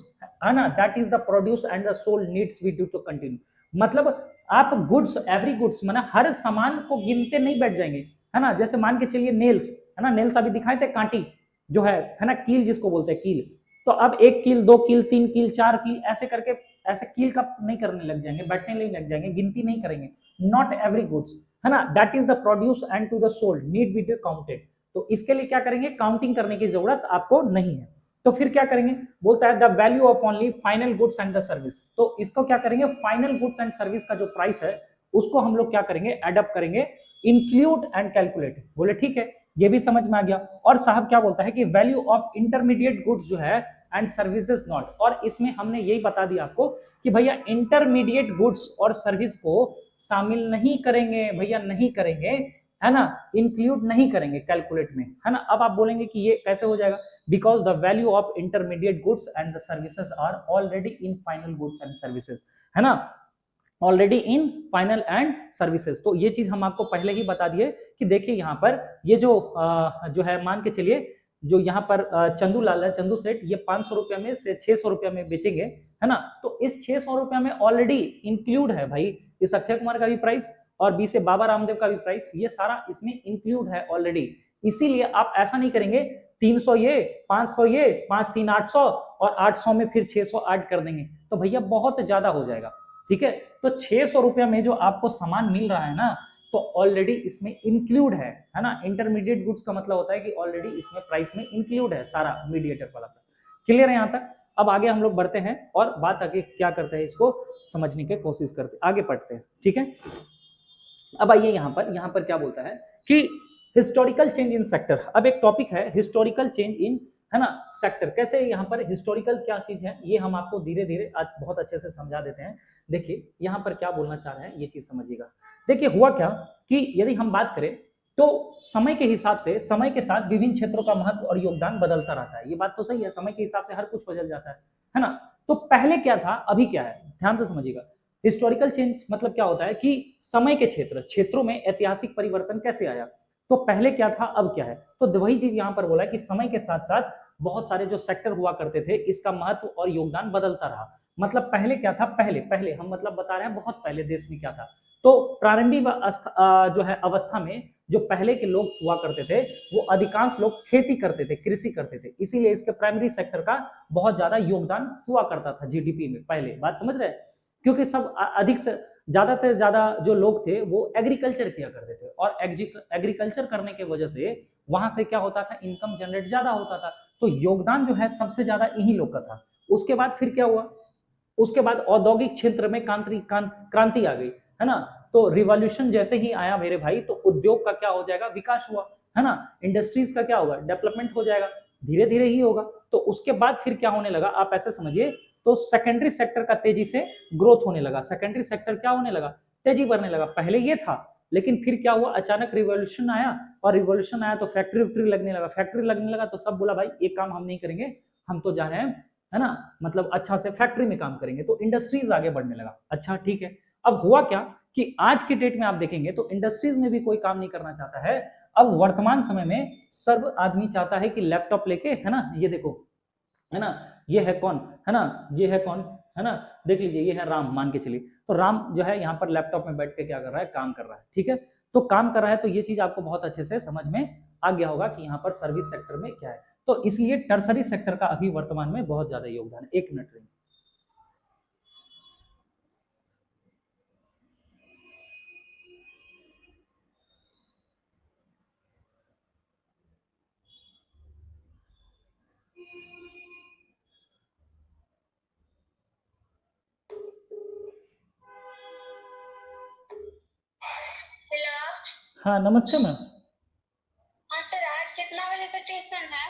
है ना, that is the produce and the sold needs we do to continue, मतलब आप गुड्स, एवरी गुड्स माना हर सामान को गिनते नहीं बैठ जाएंगे, है ना, जैसे मान के चलिए नेल्स, है ना, नेल्स अभी दिखाए थे, कांटी जो है ना, कील जिसको बोलते हैं कील, तो अब 1 कील 2 कील 3 कील 4 कील ऐसे करके, ऐसे कील का नहीं करने लग जाएंगे, बैठने नहीं लग जाएंगे, गिनती नहीं करेंगे, नॉट एवरी गुड्स, है ना, that is the produce and to the sold need be counted. तो इसके लिए क्या करेंगे, काउंटिंग करने की जरूरत आपको नहीं है। तो फिर क्या करेंगे, बोलता है the value of only final goods and the service, तो इसको क्या करेंगे, फाइनल गुड्स एंड सर्विस का जो प्राइस है उसको हम लोग क्या करेंगे, एडअप करेंगे, इंक्लूड एंड कैलकुलेट। बोले ठीक है, ये भी समझ में आ गया। और साहब क्या बोलता है कि वैल्यू ऑफ इंटरमीडिएट गुड्स जो है एंड सर्विसेज नॉट, और इसमें हमने यही बता दिया आपको कि भैया इंटरमीडिएट गुड्स और सर्विस को शामिल नहीं करेंगे, भैया नहीं करेंगे, है ना, इंक्लूड नहीं करेंगे कैलकुलेट में, है ना। अब आप बोलेंगे कि ये कैसे हो जाएगा, because the value of intermediate goods and the services are already in final goods and services, है ना, already in final and services. तो ये चीज हम आपको पहले ही बता दिए कि देखिए यहाँ पर ये जो है, मान के चलिए जो यहाँ पर चंदू लाल है, चंदू सेठ, ये 500 रुपया में से 600 रुपया में बेचेंगे, है ना, तो इस 600 रुपया में ऑलरेडी इंक्लूड है भाई इस अक्षय कुमार का भी प्राइस और बी से बाबा रामदेव का भी प्राइस, ये सारा इसमें इंक्लूड है ऑलरेडी। इसीलिए आप ऐसा नहीं करेंगे 300 ये 500 ये 5 3 800 और 800 में फिर 600 ऐड कर देंगे, तो भैया बहुत ज्यादा हो जाएगा, ठीक है। तो 600 रुपया में जो आपको सामान मिल रहा है ना, तो ऑलरेडी इसमें इंक्लूड है ना, इंटरमीडिएट गुड्स का मतलब होता है कि ऑलरेडी इसमें प्राइस में इंक्लूड है सारा मीडिएटर वाला। क्लियर है यहाँ तक। अब आगे हम लोग बढ़ते हैं और बात आगे क्या करते हैं, इसको समझने की कोशिश करते हैं, आगे पढ़ते हैं, ठीक है। अब आइए यहाँ पर क्या बोलता है कि हिस्टोरिकल चेंज इन सेक्टर। अब एक टॉपिक है हिस्टोरिकल चेंज इन, है ना, सेक्टर। कैसे यहाँ पर हिस्टोरिकल क्या चीज है ये हम आपको धीरे धीरे आज बहुत अच्छे से समझा देते हैं। देखिए यहाँ पर क्या बोलना चाह रहे हैं ये चीज समझिएगा। देखिए हुआ क्या कि यदि हम बात करें तो समय के हिसाब से, समय के साथ विभिन्न क्षेत्रों का महत्व और योगदान बदलता रहता है। ये बात तो सही है, समय के हिसाब से हर कुछ बदल जाता है ना। तो पहले क्या था अभी क्या है, ध्यान से समझिएगा। हिस्टोरिकल चेंज मतलब क्या होता है कि समय के क्षेत्रों में ऐतिहासिक परिवर्तन कैसे आया। तो पहले क्या था अब क्या है, तो वही चीज यहाँ पर बोला कि समय के साथ साथ बहुत सारे जो सेक्टर हुआ करते थे इसका महत्व और योगदान बदलता रहा। मतलब पहले क्या था, पहले हम मतलब बता रहे हैं बहुत पहले देश में क्या था। तो प्रारंभिक जो है अवस्था में जो पहले के लोग हुआ करते थे वो अधिकांश लोग खेती करते थे, कृषि करते थे, इसीलिए इसके प्राइमरी सेक्टर का बहुत ज्यादा योगदान हुआ करता था जीडीपी में। पहले बात समझ रहे हैं, क्योंकि सब अधिक से ज्यादा जो लोग थे वो एग्रीकल्चर किया करते थे और एग्रीकल्चर करने की वजह से वहां से क्या होता था, इनकम जनरेट ज्यादा होता था। तो योगदान जो है सबसे ज्यादा इन्हीं लोग का था। उसके बाद फिर क्या हुआ, उसके बाद औद्योगिक क्षेत्र में क्रांति आ गई, है ना। तो रिवॉल्यूशन जैसे ही आया मेरे भाई, तो उद्योग का क्या हो जाएगा, विकास हुआ, है ना। इंडस्ट्रीज का क्या होगा, डेवलपमेंट हो जाएगा, धीरे धीरे ही होगा। तो उसके बाद फिर क्या होने लगा, आप ऐसे समझिए, तो सेकेंडरी सेक्टर का तेजी से ग्रोथ होने लगा। सेकेंडरी सेक्टर क्या होने लगा, तेजी बढ़ने लगा। पहले ये था, लेकिन फिर क्या हुआ, अचानक रिवॉल्यूशन आया, और रिवॉल्यूशन आया तो फैक्ट्री लगने लगा, फैक्ट्री लगने लगा तो सब बोला भाई ये काम हम नहीं करेंगे, हम तो जा रहे हैं, है ना, मतलब अच्छा से फैक्ट्री में काम करेंगे। तो इंडस्ट्रीज आगे बढ़ने लगा। अच्छा ठीक है, अब हुआ क्या कि आज के डेट में आप देखेंगे तो इंडस्ट्रीज में भी कोई काम नहीं करना चाहता है। अब वर्तमान समय में सर्व आदमी चाहता है कि लैपटॉप लेके, है ना, ये देखो, है ना, ये है कौन, है ना, ये है कौन, है ना, देख लीजिए ये है राम, मान के चलिए। तो राम जो है यहाँ पर लैपटॉप में बैठ के क्या कर रहा है, काम कर रहा है, ठीक है। तो काम कर रहा है, तो ये चीज आपको बहुत अच्छे से समझ में आ गया होगा कि यहाँ पर सर्विस सेक्टर में क्या है। तो इसलिए टर्सरी सेक्टर का अभी वर्तमान में बहुत ज्यादा योगदान है। 1 मिनट रहिए।
हेलो।
हाँ नमस्ते मैम।
हाँ सर, आज कितना बजे का ट्यूशन है?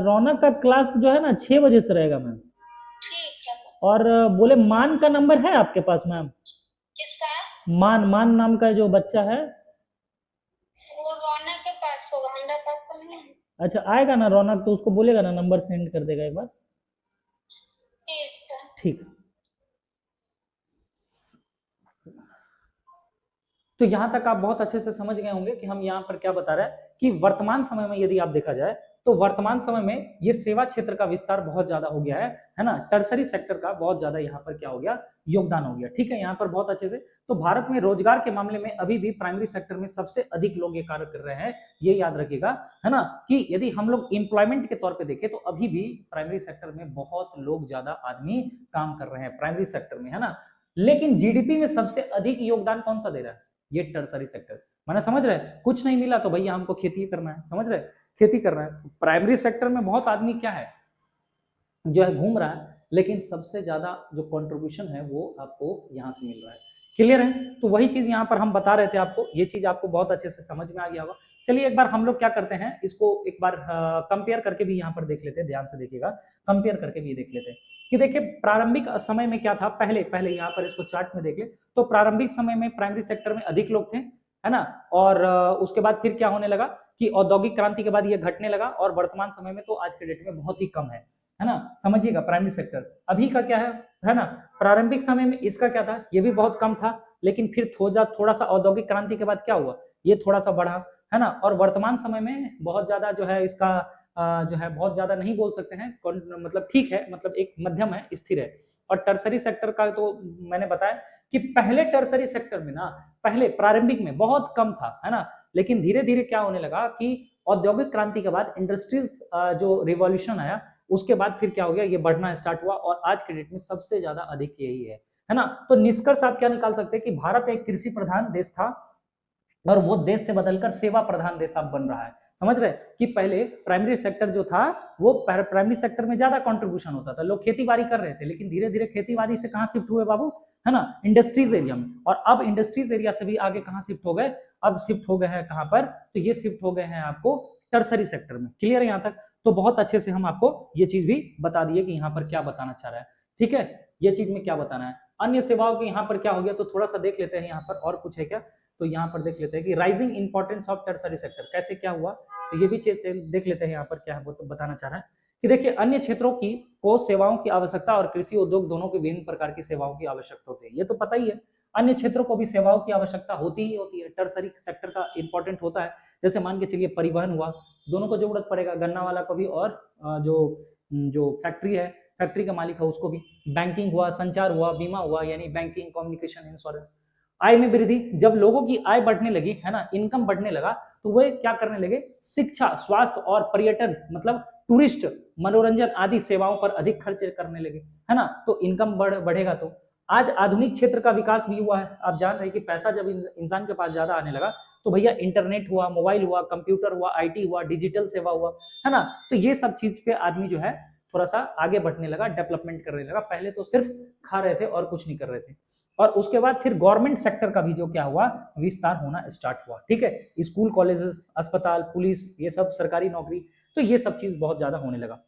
रौनक का क्लास जो है ना 6 बजे से रहेगा मैम।
ठीक है।
और बोले मान का नंबर है आपके पास मैम?
किसका?
मान मान नाम का जो बच्चा है।
वो रौनक के पास होगा, हमारे पास तो नहीं है।
अच्छा आएगा ना रौनक तो उसको बोलेगा ना नंबर सेंड कर देगा एक बार।
ठीक है।
ठीक। तो यहाँ तक आप बहुत अच्छे से समझ गए होंगे कि हम यहाँ पर क्या बता रहे हैं कि वर्तमान समय में यदि आप देखा जाए तो वर्तमान समय में ये सेवा क्षेत्र का विस्तार बहुत ज्यादा हो गया है ना। टर्सरी सेक्टर का बहुत ज्यादा यहाँ पर क्या हो गया, योगदान हो गया। ठीक है, यहाँ पर बहुत अच्छे से। तो भारत में रोजगार के मामले में अभी भी प्राइमरी सेक्टर में सबसे अधिक लोग ये कार्य कर रहे हैं, ये याद रखिएगा, है ना। कि यदि हम लोग एम्प्लॉयमेंट के तौर पर देखें तो अभी भी प्राइमरी सेक्टर में बहुत लोग ज्यादा आदमी काम कर रहे हैं प्राइमरी सेक्टर में, है ना। लेकिन जीडीपी में सबसे अधिक योगदान कौन सा दे रहा है? ये टर्सरी सेक्टर। मैंने समझ रहे कुछ नहीं मिला तो भैया हमको खेती करना है, समझ रहे, खेती करना है। प्राइमरी सेक्टर में बहुत आदमी क्या है जो है घूम रहा है, लेकिन सबसे ज्यादा जो कंट्रीब्यूशन है वो आपको यहाँ से मिल रहा है। क्लियर है? तो वही चीज यहाँ पर हम बता रहे थे आपको, ये चीज आपको बहुत अच्छे से समझ में आ गया होगा। चलिए एक बार हम लोग क्या करते हैं, इसको एक बार कंपेयर करके भी यहाँ पर देख लेते हैं, ध्यान से देखिएगा, कंपेयर करके भी देख लेते हैं कि देखिए प्रारंभिक समय में क्या था। पहले पहले यहाँ पर इसको चार्ट में देख ले तो प्रारंभिक समय में प्राइमरी सेक्टर में अधिक लोग थे, है ना। और उसके बाद फिर क्या होने लगा कि औद्योगिक क्रांति के बाद ये घटने लगा, और वर्तमान समय में तो आज के डेट में बहुत ही कम है ना। समझिएगा प्राइमरी सेक्टर अभी का क्या है ना। प्रारंभिक समय में इसका क्या था, ये भी बहुत कम था, लेकिन फिर थोड़ा सा औद्योगिक क्रांति के बाद क्या हुआ, ये थोड़ा सा बढ़ा, है ना। और वर्तमान समय में बहुत ज्यादा जो है इसका जो है बहुत ज्यादा नहीं बोल सकते हैं, मतलब ठीक है, मतलब एक मध्यम है, स्थिर है। और टर्सरी सेक्टर का तो मैंने बताया कि पहले टर्सरी सेक्टर में ना, पहले प्रारंभिक में बहुत कम था, है ना। लेकिन धीरे धीरे क्या होने लगा कि औद्योगिक क्रांति के बाद इंडस्ट्रीज जो रिवॉल्यूशन आया उसके बाद फिर क्या हो गया, ये बढ़ना स्टार्ट हुआ, और आज के डेट में सबसे ज्यादा अधिक यही है ना। तो निष्कर्ष आप क्या निकाल सकते हैं कि भारत एक कृषि प्रधान देश था, और वो देश से बदलकर सेवा प्रधान देश अब बन रहा है। समझ रहे कि पहले प्राइमरी सेक्टर जो था वो प्राइमरी सेक्टर में ज्यादा कंट्रीब्यूशन होता था, लोग खेती बाड़ी कर रहे थे, लेकिन धीरे धीरे खेती बाड़ी से कहाँ शिफ्ट हुए बाबू, है ना, इंडस्ट्रीज एरिया में। और अब इंडस्ट्रीज एरिया से भी आगे कहाँ शिफ्ट हो गए, अब शिफ्ट हो गए हैं कहाँ पर, तो ये शिफ्ट हो गए हैं आपको टर्सरी सेक्टर में। क्लियर है यहाँ तक? तो बहुत अच्छे से हम आपको ये चीज भी बता दिए कि यहाँ पर क्या बताना चाह रहा है। ठीक है, ये चीज में क्या बताना है। अन्य सेवाओं के यहाँ पर क्या हो गया, तो थोड़ा सा देख लेते हैं यहाँ पर और कुछ है क्या। तो यहाँ पर देख लेते हैं कि rising importance of tertiary sector कैसे क्या हुआ, तो ये भी चीज देख लेते हैं यहाँ पर क्या है वो तो बताना चाह रहा है कि देखिए अन्य क्षेत्रों की को सेवाओं की आवश्यकता और कृषि उद्योग दोनों की विभिन्न प्रकार की सेवाओं की आवश्यकता होती है, ये तो पता ही है। अन्य क्षेत्रों को भी सेवाओं की आवश्यकता होती ही होती है, टर्सरी सेक्टर का इंपॉर्टेंट होता है। जैसे मान के चलिए परिवहन हुआ, दोनों को जरूरत पड़ेगा, गन्ना वाला को भी और जो जो फैक्ट्री है, फैक्ट्री का मालिक है उसको भी। बैंकिंग हुआ, संचार हुआ, बीमा हुआ, यानी बैंकिंग, कम्युनिकेशन, इंश्योरेंस। आय में वृद्धि, जब लोगों की आय बढ़ने लगी, है ना, इनकम बढ़ने लगा, तो वे क्या करने लगे, शिक्षा, स्वास्थ्य और पर्यटन, मतलब टूरिस्ट, मनोरंजन आदि सेवाओं पर अधिक खर्च करने लगे, है ना। तो इनकम बढ़ेगा। तो आज आधुनिक क्षेत्र का विकास भी हुआ है। आप जान रहे हैं कि पैसा जब इंसान के पास ज्यादा आने लगा तो भैया इंटरनेट हुआ, मोबाइल हुआ, कंप्यूटर हुआ, आईटी हुआ, डिजिटल सेवा हुआ, है ना। तो ये सब चीज पे आदमी जो है थोड़ा सा आगे बढ़ने लगा, डेवलपमेंट करने लगा। पहले तो सिर्फ खा रहे थे और कुछ नहीं कर रहे थे। और उसके बाद फिर गवर्नमेंट सेक्टर का भी जो क्या हुआ, विस्तार होना स्टार्ट हुआ। ठीक है, स्कूल, कॉलेजेस, अस्पताल, पुलिस, ये सब सरकारी नौकरी, तो ये सब चीज बहुत ज्यादा होने लगा।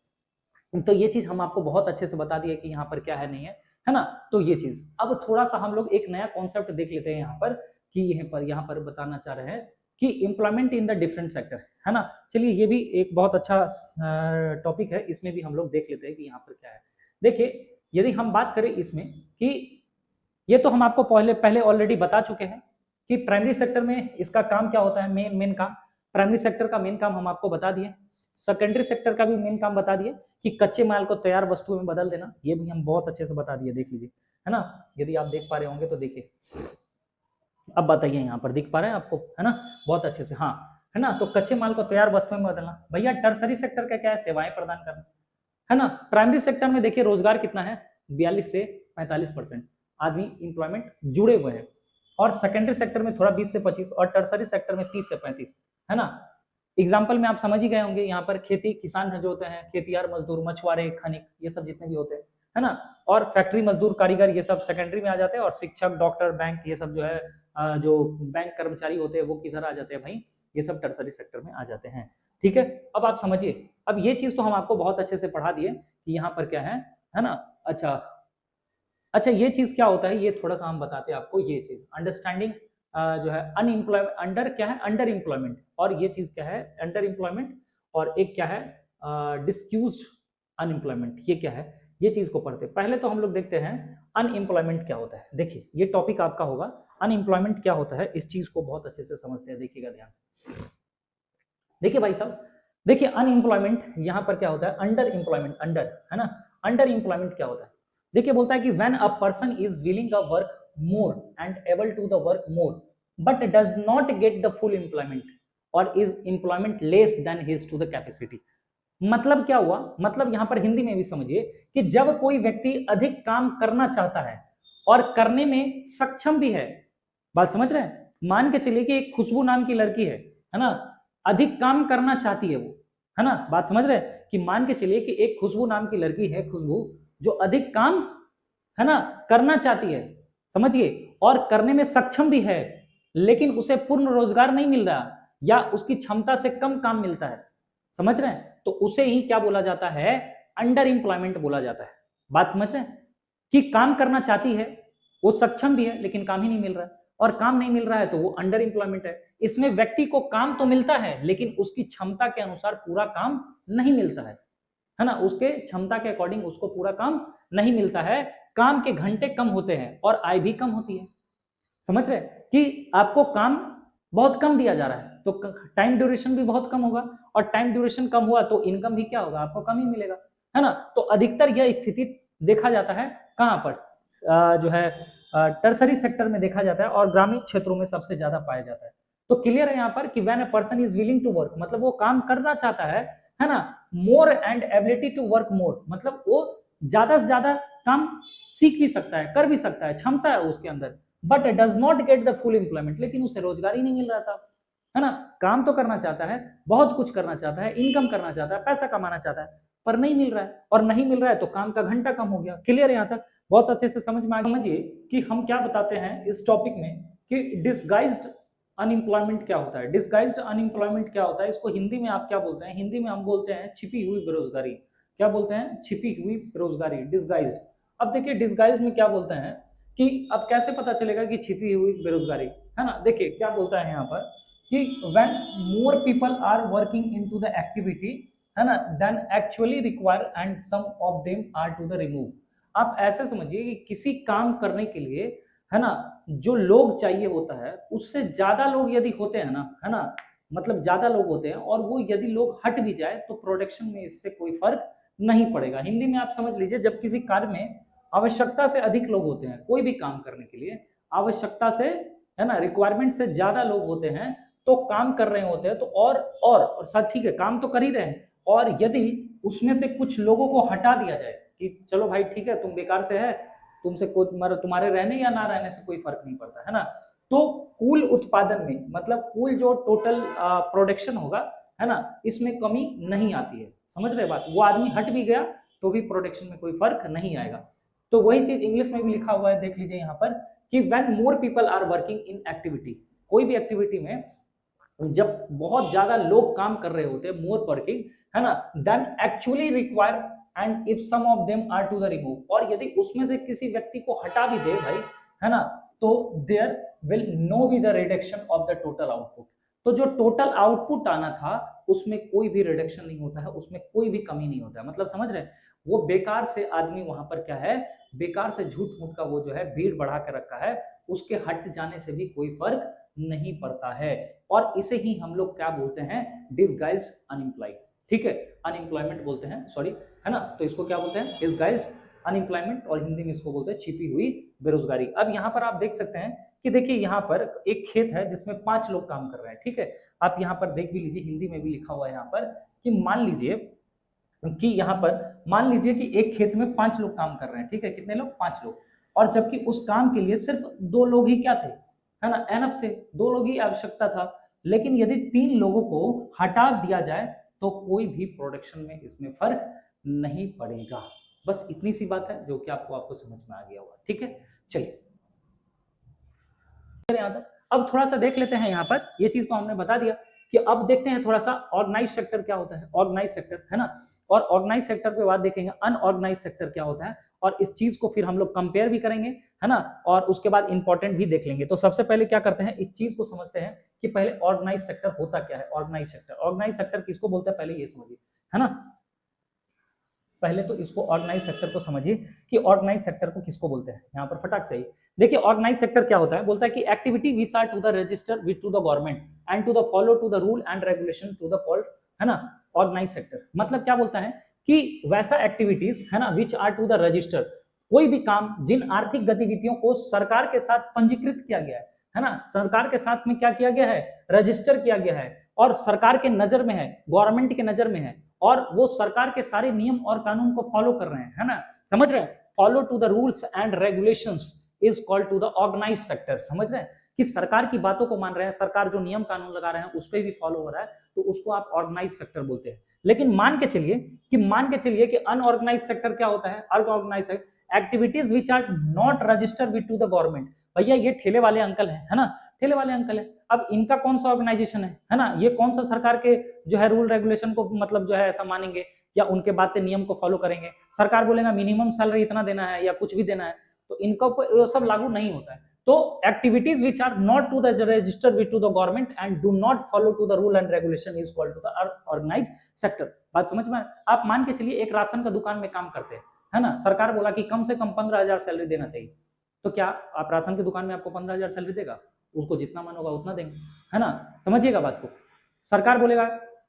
तो ये चीज हम आपको बहुत अच्छे से बता दिए कि यहाँ पर क्या है नहीं है ना। तो ये चीज अब थोड़ा सा हम लोग एक नया कॉन्सेप्ट देख लेते हैं यहाँ पर कि यहाँ पर बताना चाह रहे हैं कि employment in the different sector, है ना। चलिए ये भी एक बहुत अच्छा टॉपिक है, इसमें भी हम लोग देख लेते हैं कि यहाँ पर क्या है। देखिए यदि हम बात करें इसमें कि ये तो हम आपको पहले पहले ऑलरेडी बता चुके हैं कि प्राइमरी सेक्टर में इसका काम क्या होता है, मेन काम। प्राइमरी सेक्टर का मेन काम हम आपको बता दिए। सेकेंडरी सेक्टर का भी मेन काम बता दिए कि कच्चे माल को तैयार वस्तु में बदल देना, ये भी हम बहुत अच्छे से बता दिए, देख लीजिए, है ना। यदि आप देख पा रहे होंगे तो देखिए, अब बताइए यहाँ पर दिख पा रहे हैं आपको, है ना, बहुत अच्छे से, हाँ, है ना। तो कच्चे माल को तैयार वस्तु में बदलना, भैया टर्सरी सेक्टर का क्या है, सेवाएं प्रदान करना, है ना। प्राइमरी सेक्टर में देखिए रोजगार कितना है, 42 से 45% आदमी इंप्लॉयमेंट जुड़े हुए हैं, और सेकेंडरी सेक्टर में थोड़ा 20 से 25, और टर्सरी सेक्टर में 30 से 35, है ना। एग्जाम्पल में आप समझ ही गए होंगे, यहाँ पर खेती किसान जो होते हैं, खेतियार मजदूर, मछुआरे, खनिक, ये सब जितने भी होते हैं, है ना। और फैक्ट्री मजदूर, कारीगर, ये सब सेकेंडरी में आ जाते हैं। और शिक्षक, डॉक्टर, बैंक, ये सब जो है जो बैंक कर्मचारी होते हैं वो किधर आ जाते हैं भाई, ये सब टर्सरी सेक्टर में आ जाते हैं। ठीक है, अब आप समझिए, अब ये चीज तो हम आपको बहुत अच्छे से पढ़ा दिए कि यहाँ पर क्या है ना। अच्छा अच्छा, ये चीज क्या होता है, ये थोड़ा सा हम बताते हैं आपको। ये चीज अंडरस्टैंडिंग जो है अनएम्प्लॉयमेंट, अंडर क्या है, अंडर एम्प्लॉयमेंट, और ये चीज क्या है, अंडर एम्प्लॉयमेंट, और एक क्या है डिस्क्यूज्ड अनएम्प्लॉयमेंट। ये क्या है, ये चीज को पढ़ते हैं। पहले तो हम लोग देखते हैं अनएम्प्लॉयमेंट क्या होता है। देखिए ये टॉपिक आपका होगा, अनएम्प्लॉयमेंट क्या होता है, इस चीज को बहुत अच्छे से समझते हैं, देखिएगा ध्यान से। देखिए भाई साहब, देखिए अनएम्प्लॉयमेंट यहाँ पर क्या होता है, अंडर एम्प्लॉयमेंट, अंडर, है ना। अंडर एम्प्लॉयमेंट क्या होता है, देखिए बोलता है कि when a person is willing a work more and able to the work more but does not get the full employment और is employment less than his to the capacity. मतलब क्या हुआ, मतलब यहाँ पर हिंदी में भी समझिए कि जब कोई व्यक्ति अधिक काम करना चाहता है और करने में सक्षम भी है, बात समझ रहे हैं। मान के चलिए कि एक खुशबू नाम की लड़की है ना, अधिक काम करना चाहती है वो, है ना, बात समझ रहे हैं कि मान के चलिए कि एक खुशबू नाम की लड़की है, खुशबू, जो अधिक काम, है ना, करना चाहती है, समझिए, और करने में सक्षम भी है, लेकिन उसे पूर्ण रोजगार नहीं मिल रहा या उसकी क्षमता से कम काम मिलता है, समझ रहे हैं, तो उसे ही क्या बोला जाता है, अंडर एम्प्लॉयमेंट बोला जाता है। बात समझ रहे हैं कि काम करना चाहती है, वो सक्षम भी है, लेकिन काम ही नहीं मिल रहा है, और काम नहीं मिल रहा है तो वो अंडर एम्प्लॉयमेंट है। इसमें व्यक्ति को काम तो मिलता है लेकिन उसकी क्षमता के अनुसार पूरा काम नहीं मिलता है ना, उसके क्षमता के अकॉर्डिंग उसको पूरा काम नहीं मिलता है, काम के घंटे कम होते हैं और आय भी कम होती है। समझ रहे कि आपको काम बहुत कम दिया जा रहा है तो टाइम ड्यूरेशन भी बहुत कम होगा, और टाइम ड्यूरेशन कम हुआ तो इनकम भी क्या होगा, आपको कम ही मिलेगा, है ना। तो अधिकतर यह स्थिति देखा जाता है कहाँ पर, जो है टर्सरी सेक्टर में देखा जाता है, और ग्रामीण क्षेत्रों में सबसे ज्यादा पाया जाता है। तो क्लियर है यहाँ पर कि when a person is willing to work, मतलब वो काम करना चाहता है ना, more and ability to work more, मतलब वो ज्यादा से ज्यादा काम सीख भी सकता है, कर भी सकता है, क्षमता है उसके अंदर, but does not get the full employment, लेकिन उसे रोजगार ही नहीं मिल रहा साहब, है ना। काम तो करना चाहता है, बहुत कुछ करना चाहता है, इनकम करना चाहता है, पैसा कमाना चाहता है, पर नहीं मिल रहा है, और नहीं मिल रहा है तो काम का घंटा कम हो गया। क्लियर है यहाँ तक, बहुत अच्छे से समझ में आ, समझिए कि हम क्या बताते हैं इस टॉपिक में कि डिसगाइज्ड अनएम्प्लॉयमेंट क्या होता है। डिसगाइज्ड अनएम्प्लॉयमेंट क्या होता है, इसको हिंदी में आप क्या बोलते हैं, हिंदी में हम बोलते हैं छिपी हुई बेरोजगारी। क्या बोलते हैं, छिपी हुई बेरोजगारी, डिसगाइज्ड। अब देखिए डिसगाइज्ड में क्या बोलते हैं कि अब कैसे पता चलेगा कि छिपी हुई बेरोजगारी, है ना। देखिए क्या बोलता है यहाँ पर कि when more people are working into the activity, है ना, then actually require and some of them are to the remove. आप ऐसे समझिए कि किसी काम करने के लिए, है ना, जो लोग चाहिए होता है उससे ज्यादा लोग यदि होते हैं ना, है ना, मतलब ज्यादा लोग होते हैं और वो यदि लोग हट भी जाए तो प्रोडक्शन में इससे कोई फर्क नहीं पड़ेगा। हिंदी में आप समझ लीजिए, जब किसी कार्य में आवश्यकता से अधिक लोग होते हैं, कोई भी काम करने के लिए आवश्यकता से, है ना, रिक्वायरमेंट से ज्यादा लोग होते हैं तो काम कर रहे होते हैं, तो और सर ठीक है काम तो कर ही रहे हैं, और यदि उसमें से कुछ लोगों को हटा दिया जाए कि चलो भाई ठीक है तुम बेकार से है, तुमसे कोई तुम्हारे रहने या ना रहने से कोई फर्क नहीं पड़ता, है ना, तो कुल उत्पादन में, मतलब कुल जो टोटल प्रोडक्शन होगा, है ना, इसमें कमी नहीं आती है। समझ रहे बात, वो आदमी हट भी गया तो भी प्रोडक्शन में कोई फर्क नहीं आएगा। तो वही चीज इंग्लिश में भी लिखा हुआ है, देख लीजिए यहाँ पर कि when more people are working in activity, कोई भी एक्टिविटी में जब बहुत ज्यादा लोग काम कर रहे होते हैं, मोर वर्किंग, है ना, then actually require and if some of them are to the remove, और यदि उसमें से किसी व्यक्ति को हटा भी दे भाई, है ना, तो there will no be the reduction of the total output. तो जो टोटल आउटपुट आना था उसमें कोई भी रिडक्शन नहीं होता है, उसमें कोई भी कमी नहीं होता है, मतलब समझ रहे हैं। वो बेकार से आदमी वहां पर क्या है, बेकार से झूठ मूठ का वो जो है भीड़ बढ़ा के रखा है, उसके हट जाने से भी कोई फर्क नहीं पड़ता है, और इसे ही हम लोग क्या बोलते हैं, डिसगाइज्ड अनएम्प्लॉयड। ठीक है, अनएम्प्लॉयमेंट बोलते हैं, सॉरी, है ना, तो इसको क्या बोलते हैं, डिसगाइज्ड अनएम्प्लॉयमेंट, और हिंदी में इसको बोलते हैं छिपी हुई बेरोजगारी। अब यहाँ पर आप देख सकते हैं कि देखिए यहाँ पर एक खेत है जिसमें 5 लोग काम कर रहे हैं, ठीक है, आप यहाँ पर देख भी लीजिए, हिंदी में भी लिखा हुआ है यहाँ पर कि मान लीजिए कि यहाँ पर मान लीजिए कि एक खेत में 5 लोग काम कर रहे हैं, ठीक है, कितने लोग, 5 लोग, और जबकि उस काम के लिए सिर्फ 2 लोग ही क्या थे, है ना, एनफ थे, 2 लोग ही आवश्यकता था, लेकिन यदि 3 लोगों को हटा दिया जाए तो कोई भी प्रोडक्शन में इसमें फर्क नहीं पड़ेगा। बस इतनी सी बात है जो कि आपको समझ में आ गया होगा। ठीक है, चलिए यहाँ तक। अब थोड़ा सा देख लेते हैं यहाँ पर, ये चीज तो हमने बता दिया कि अब देखते हैं थोड़ा सा ऑर्गेनाइज सेक्टर क्या होता है। ऑर्गेनाइज सेक्टर है ना, और ऑर्गेनाइज सेक्टर के बाद देखेंगे अनऑर्गेनाइज सेक्टर क्या होता है, और इस चीज को फिर हम लोग कंपेयर भी करेंगे, है ना, और उसके बाद इंपॉर्टेंट भी देख लेंगे। तो सबसे पहले क्या करते हैं, इस चीज को समझते हैं कि पहले ऑर्गेनाइज सेक्टर होता क्या है। ऑर्गेनाइज सेक्टर किसको बोलते हैं, पहले ये समझिए, है ना। पहले तो इसको ऑर्गेनाइज सेक्टर को समझिए कि ऑर्गेनाइज सेक्टर को किसको बोलते हैं। यहाँ पर फटाक से ही देखिए ऑर्गेनाइज सेक्टर क्या होता है, बोलता है कि activity which are to the register with to the government and to the follow to the rule and regulation to the called, है ना, ऑर्गेनाइज सेक्टर। मतलब क्या बोलता है कि वैसा एक्टिविटीज, है ना, which are to the register, कोई भी काम जिन आर्थिक गतिविधियों को सरकार के साथ पंजीकृत किया गया है ना, सरकार के साथ में क्या किया गया है, रजिस्टर किया गया है, और सरकार के नजर में है, गवर्नमेंट के नजर में है, और वो सरकार के सारे नियम और कानून को फॉलो कर रहे हैं, है ना, समझ रहे हैं, follow to the rules and regulations is called to the organise sector. समझ रहे हैं कि सरकार की बातों को मान रहे हैं, सरकार जो नियम कानून लगा रहे हैं उस पर भी फॉलो हो रहा है, तो उसको आप ऑर्गेनाइज सेक्टर बोलते हैं। लेकिन मान के चलिए कि अनऑर्गेनाइज सेक्टर क्या होता है, unorganise activities which are not registered with to the government. भैया ये ठेले वाले अंकल है ना, ठेले वाले अंकल है, अब इनका कौन सा ऑर्गेनाइजेशन है ना, ये कौन सा सरकार के जो है रूल रेगुलेशन को मतलब जो है ऐसा मानेंगे या उनके बातें नियम को फॉलो करेंगे। सरकार बोलेगा मिनिमम सैलरी इतना देना है या कुछ भी देना है, तो इनका वो सब लागू नहीं होता है। तो activities which are not to the registered with to the government and do not follow to the rule and regulation is called to the organise sector. बात समझ में? आप मान के चलिए एक राशन का दुकान में काम करते हैं, है ना, सरकार बोला कि कम से कम 15,000 सैलरी देना चाहिए, तो क्या आप राशन की दुकान में आपको 15,000 सैलरी देगा? उसको जितना मन होगा उतना देंगे, है ना, समझिएगा बात को। सरकार बोलेगा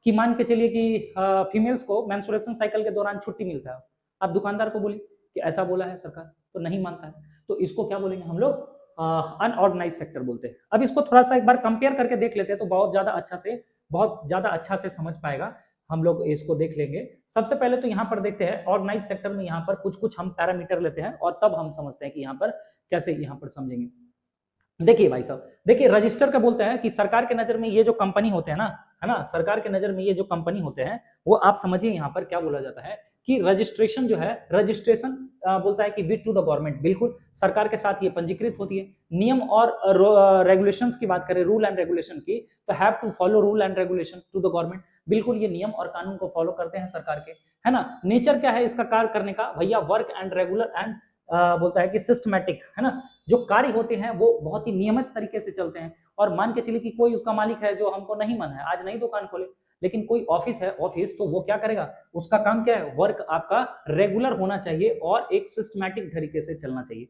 कि मान के चलिए कि फीमेल्स को मेंस्ट्रुएशन साइकिल के दौरान छुट्टी मिलता है, आप दुकानदार को बोलिए कि ऐसा बोला है सरकार, तो नहीं मानता है, तो इसको क्या बोलेंगे हम लोग, अनऑर्गेनाइज सेक्टर बोलते हैं। अब इसको थोड़ा सा एक बार कंपेयर करके देख लेते हैं तो बहुत ज्यादा अच्छा से समझ पाएगा, हम लोग इसको देख लेंगे। सबसे पहले तो यहाँ पर देखते हैं ऑर्गेनाइज सेक्टर में यहाँ पर कुछ हम पैरामीटर लेते हैं और तब हम समझते हैं कि यहाँ पर कैसे यहाँ पर समझेंगे। देखिए भाई साहब, देखिए रजिस्टर का बोलते हैं कि सरकार के नजर में ये जो कंपनी होते हैं ना, है ना, सरकार के नजर में ये जो कंपनी होते हैं वो आप समझिए यहाँ पर क्या बोला जाता है कि रजिस्ट्रेशन जो है, रजिस्ट्रेशन बोलता है कि विद टू द गवर्नमेंट, बिल्कुल सरकार के साथ ये पंजीकृत होती है। नियम और रेगुलेशंस की बात करें, रूल एंड रेगुलेशन की, तो have to follow rule and regulation to the government, बिल्कुल ये नियम और कानून को फॉलो करते हैं सरकार के, है ना। नेचर क्या है इसका कार्य करने का, भैया वर्क एंड रेगुलर एंड बोलता है कि सिस्टमैटिक, है ना, जो कार्य होते हैं वो बहुत ही नियमित तरीके से चलते हैं। और मान के चलिए कि कोई उसका मालिक है जो हमको नहीं मन है, आज नहीं दुकान खोले, लेकिन कोई ऑफिस है ऑफिस, तो वो क्या करेगा, उसका काम क्या है, वर्क आपका रेगुलर होना चाहिए और एक सिस्टमैटिक तरीके से चलना चाहिए।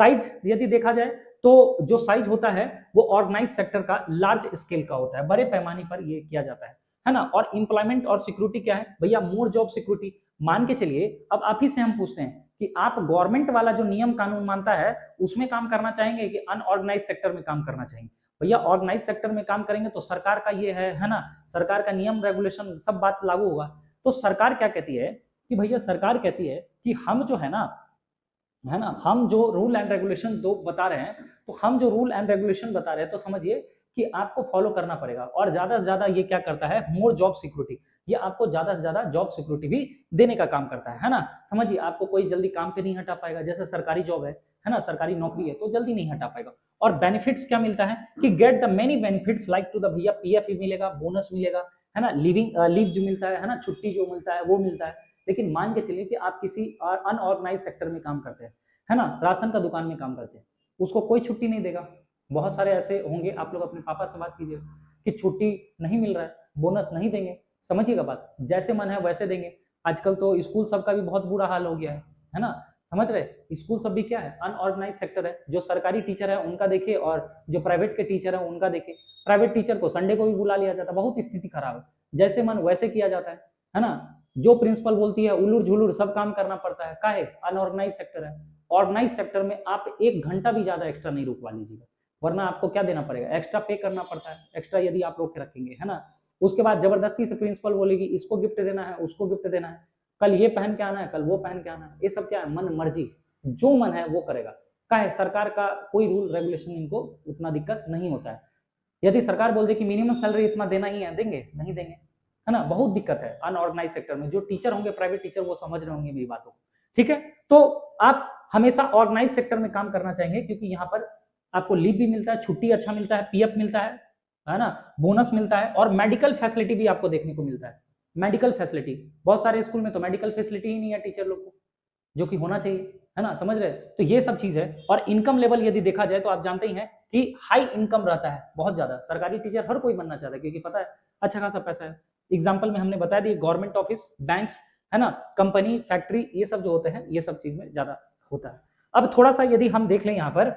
साइज यदि देखा जाए तो जो साइज होता है वो ऑर्गेनाइज सेक्टर का लार्ज स्केल का होता है, बड़े पैमाने पर ये किया जाता है ना। और एम्प्लॉयमेंट और सिक्योरिटी क्या है भैया, मोर जॉब सिक्योरिटी। मान के चलिए अब आप ही से हम पूछते हैं कि आप गवर्नमेंट वाला जो नियम कानून मानता है उसमें काम करना चाहेंगे कि अनऑर्गेनाइज सेक्टर में काम करना चाहेंगे? भैया ऑर्गेनाइज सेक्टर में काम करेंगे तो सरकार का ये है ना, सरकार का नियम रेगुलेशन सब बात लागू होगा। तो सरकार क्या कहती है कि भैया, सरकार कहती है कि हम जो है ना, हम जो रूल एंड रेगुलेशन दो बता रहे हैं, तो हम जो रूल एंड रेगुलेशन बता रहे हैं तो समझिए कि आपको फॉलो करना पड़ेगा। और ज्यादा से ज्यादा ये क्या करता है, मोर जॉब सिक्योरिटी, ये आपको ज्यादा से ज्यादा जॉब सिक्योरिटी भी देने का काम करता है ना। समझिए आपको कोई जल्दी काम पे नहीं हटा पाएगा, जैसे सरकारी जॉब है ना, सरकारी नौकरी है तो जल्दी नहीं हटा पाएगा। और बेनिफिट्स क्या मिलता है कि get the many benefits like to the भैया पीएफ मिलेगा, बोनस मिलेगा, है ना, लीव जो मिलता है ना, छुट्टी जो मिलता है वो मिलता है। लेकिन मान के चलिए कि आप किसी अनऑर्गेनाइज सेक्टर में काम करते हैं, है ना, राशन का दुकान में काम करते हैं, उसको कोई छुट्टी नहीं देगा। बहुत सारे ऐसे होंगे, आप लोग अपने पापा से बात कीजिए कि छुट्टी नहीं मिल रहा है, बोनस नहीं देंगे, समझिएगा बात, जैसे मन है वैसे देंगे। आजकल तो स्कूल सब का भी बहुत बुरा हाल हो गया है ना, समझ रहे, स्कूल सब भी क्या है, अनऑर्गेनाइज सेक्टर है। जो सरकारी टीचर है उनका देखिए और जो प्राइवेट के टीचर है उनका देखिए। प्राइवेट टीचर को संडे को भी बुला लिया जाता है, बहुत स्थिति खराब है, जैसे मन वैसे किया जाता है ना। जो प्रिंसिपल बोलती है उलूर झुलूर सब काम करना पड़ता है, काहे, अनऑर्गेनाइज सेक्टर है। ऑर्गेनाइज सेक्टर में आप 1 घंटा भी ज्यादा एक्स्ट्रा नहीं रुकवा लीजिएगा, वरना आपको क्या देना पड़ेगा, एक्स्ट्रा पे करना पड़ता है, एक्स्ट्रा यदि आप रोक के रखेंगे, है ना। उसके बाद जबरदस्ती से प्रिंसिपल बोलेगी इसको गिफ्ट देना है, उसको गिफ्ट देना है, कल ये पहन के आना है, कल वो पहन के आना है, ये सब क्या है, मन मर्जी, जो मन है वो करेगा। क्या है, सरकार का कोई रूल रेगुलेशन इनको उतना दिक्कत नहीं होता है। यदि सरकार बोल दे कि मिनिमम सैलरी इतना देना ही है, देंगे? नहीं देंगे, है ना? बहुत दिक्कत है अनऑर्गेनाइज सेक्टर में। जो टीचर होंगे, प्राइवेट टीचर, वो समझ रहे होंगे मेरी बातों को, ठीक है? तो आप हमेशा ऑर्गेनाइज सेक्टर में काम करना चाहेंगे, क्योंकि यहाँ पर आपको लीव भी मिलता है, छुट्टी अच्छा मिलता है, पीएफ मिलता है ना, बोनस मिलता है, और मेडिकल फैसिलिटी भी आपको देखने को मिलता है। मेडिकल फैसिलिटी, बहुत सारे स्कूल में तो मेडिकल फैसिलिटी ही नहीं है टीचर लोग को, जो कि होना चाहिए, है ना? समझ रहे हैं? तो ये सब चीज है। और इनकम लेवल यदि देखा जाए तो आप जानते ही हैं कि हाई इनकम रहता है, बहुत ज्यादा। सरकारी टीचर हर कोई बनना चाहता है, क्योंकि पता है अच्छा खासा पैसा है। एग्जाम्पल में हमने बता दिया, गवर्नमेंट ऑफिस, बैंक्स, है ना, कंपनी, फैक्ट्री, ये सब जो होते हैं, ये सब चीज में ज्यादा होता है। अब थोड़ा सा यदि हम देख लें यहाँ पर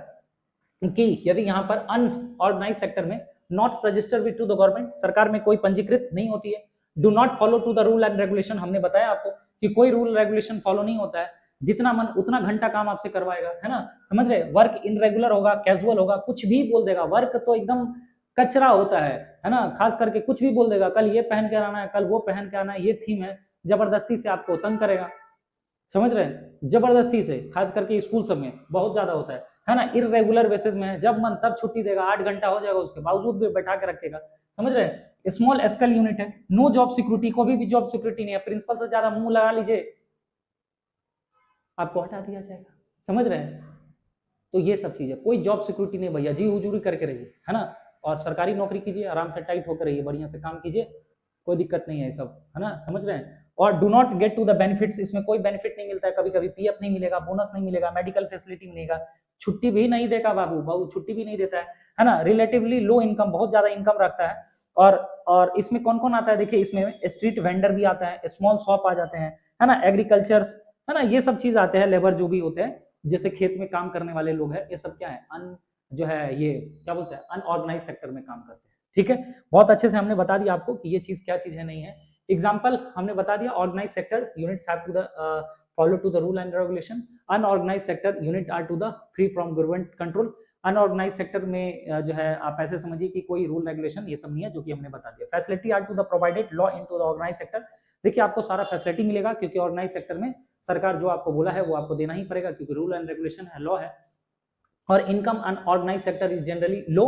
कि यदि यहाँ पर अनऑर्गेनाइज सेक्टर में not registered with to the government, सरकार में कोई पंजीकृत नहीं होती है, do not follow to the rule and regulation, हमने बताया आपको कि कोई रूल रेगुलेशन फॉलो नहीं होता है, जितना मन उतना घंटा काम आपसे करवाएगा, है ना? समझ रहे? वर्क इनरेगुलर होगा, कैजुअल होगा, कुछ भी बोल देगा। वर्क तो एकदम कचरा होता है ना? खास करके कुछ भी बोल देगा, कल ये पहन के आना है, कल वो पहन के आना है, ये थीम है, जबरदस्ती से आपको तंग करेगा। समझ रहे हैं? जबरदस्ती से, खास करके स्कूल सब में बहुत ज्यादा होता है ना? इरेगुलर बेसिस में, जब मन तब छुट्टी देगा, 8 घंटा हो जाएगा, उसके बावजूद भी बैठा के रखेगा। समझ रहे हैं? स्मॉल स्केल यूनिट है, नो जॉब सिक्योरिटी, कोई भी जॉब सिक्योरिटी नहीं है। प्रिंसिपल से ज्यादा मुंह लगा लीजिए, आपको हटा दिया जाएगा। समझ रहे हैं? तो ये सब चीजें, कोई जॉब सिक्योरिटी नहीं भैया, जी हुजूरी करके रहिए, है ना? और सरकारी नौकरी कीजिए, आराम से टाइट होकर रहिए, बढ़िया से काम कीजिए, कोई दिक्कत नहीं है, सब, है ना? समझ रहे हैं? और do not get to the benefits, इसमें कोई बेनिफिट नहीं मिलता है, कभी कभी पीएफ नहीं मिलेगा, बोनस नहीं मिलेगा, मेडिकल फैसिलिटी मिलेगा, छुट्टी भी नहीं देगा, बाबू बाबू छुट्टी भी नहीं देता है ना? रिलेटिवली लो इनकम, बहुत ज्यादा इनकम रखता है। और इसमें कौन कौन आता है देखिए, इसमें स्ट्रीट वेंडर भी आता है, स्मॉल शॉप आ जाते हैं, है ना, एग्रीकल्चर, है ना, ये सब चीज आते हैं, लेबर जो भी होते हैं, जैसे खेत में काम करने वाले लोग हैं, ये सब क्या है, जो है ये क्या बोलते हैं, अनऑर्गेनाइज सेक्टर में काम करते हैं। ठीक है, बहुत अच्छे से हमने बता दिया आपको कि ये चीज क्या चीज है, नहीं है। एग्जाम्पल हमने बता दिया, organise sector units have to the follow to the rule and regulation, unorganise sector unit are to the free from government control. Unorganise sector में जो है आप ऐसे समझिए कि कोई रूल रेगुलेशन ये सब नहीं है, जो कि हमने बता दिया। Facility are to the provided law in to the organise sector, देखिए आपको सारा फैसिलिटी मिलेगा, क्योंकि ऑर्गेनाइज सेक्टर में सरकार जो आपको बोला है वो आपको देना ही पड़ेगा, क्योंकि रूल एंड रेगुलेशन है, लॉ है। और income unorganise sector is generally low,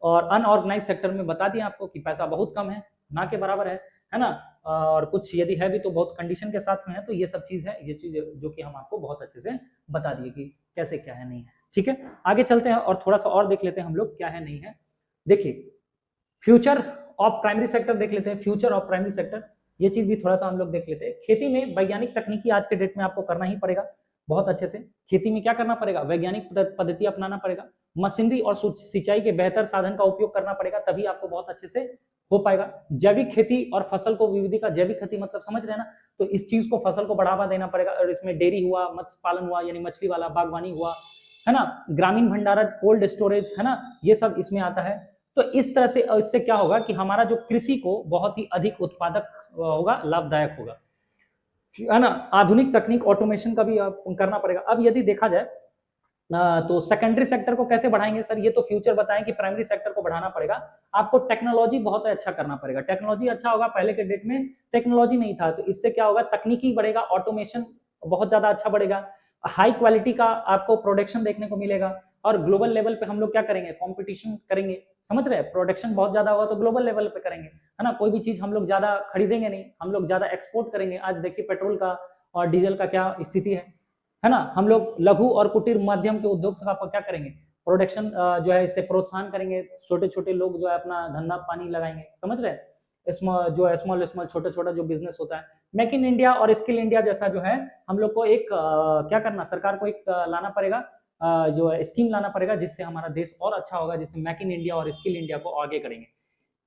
और अनऑर्गेनाइज सेक्टर में बता दिया आपको कि पैसा बहुत कम है, ना के बराबर है ना? और कुछ यदि है भी तो बहुत कंडीशन के साथ में है। तो ये सब चीज है, ये चीज जो कि हम आपको बहुत अच्छे से बता दिए कि कैसे क्या है, नहीं है। ठीक है, आगे चलते हैं और थोड़ा सा और देख लेते हैं हम लोग क्या है, नहीं है। देखिए, फ्यूचर ऑफ प्राइमरी सेक्टर देख लेते हैं, फ्यूचर ऑफ प्राइमरी सेक्टर, ये चीज भी थोड़ा सा हम लोग देख लेते हैं। खेती में वैज्ञानिक तकनीकी आज के डेट में आपको करना ही पड़ेगा बहुत अच्छे से। खेती में क्या करना पड़ेगा, वैज्ञानिक पद्धति अपनाना पड़ेगा, मशीनरी और सिंचाई के बेहतर साधन का उपयोग करना पड़ेगा, तभी आपको बहुत अच्छे से हो पाएगा। जैविक खेती और फसल को विविधिका, जैविक खेती मतलब समझ रहे हैं ना? तो इस चीज को, फसल को बढ़ावा देना पड़ेगा, और इसमें डेयरी हुआ, मत्स्य पालन हुआ, यानी मछली वाला, बागवानी हुआ, है ना, ग्रामीण भंडारण, कोल्ड स्टोरेज, है ना, ये सब इसमें आता है। तो इस तरह से, इससे क्या होगा कि हमारा जो कृषि को बहुत ही अधिक उत्पादक होगा, लाभदायक होगा, है ना। आधुनिक तकनीक, ऑटोमेशन का भी करना पड़ेगा। अब यदि देखा जाए तो सेकेंडरी सेक्टर को कैसे बढ़ाएंगे सर, ये तो फ्यूचर बताएं कि प्राइमरी सेक्टर को बढ़ाना पड़ेगा। आपको टेक्नोलॉजी बहुत अच्छा करना पड़ेगा, टेक्नोलॉजी अच्छा होगा, पहले के डेट में टेक्नोलॉजी नहीं था, तो इससे क्या होगा, तकनीकी बढ़ेगा, ऑटोमेशन बहुत ज्यादा अच्छा बढ़ेगा, हाई क्वालिटी का आपको प्रोडक्शन देखने को मिलेगा, और ग्लोबल लेवल पे हम लोग क्या करेंगे, कंपटीशन करेंगे। समझ रहे हैं? प्रोडक्शन बहुत ज्यादा होगा तो ग्लोबल लेवल पे करेंगे, है ना। कोई भी चीज हम लोग ज्यादा खरीदेंगे नहीं, हम लोग ज्यादा एक्सपोर्ट करेंगे। आज देखिए पेट्रोल का और डीजल का क्या स्थिति है ना। हम लोग लघु और कुटीर मध्यम के उद्योग का क्या करेंगे, प्रोडक्शन जो है इससे प्रोत्साहन करेंगे, छोटे छोटे लोग जो है अपना धंधा पानी लगाएंगे। समझ रहे हैं? जो स्मॉल छोटा छोटा जो बिजनेस होता है, मेक इन इंडिया और स्किल इंडिया जैसा जो है, हम लोग को एक क्या करना, सरकार को एक लाना पड़ेगा, जो है स्कीम लाना पड़ेगा, जिससे हमारा देश और अच्छा होगा, जिससे मेक इन इंडिया और स्किल इंडिया को आगे करेंगे।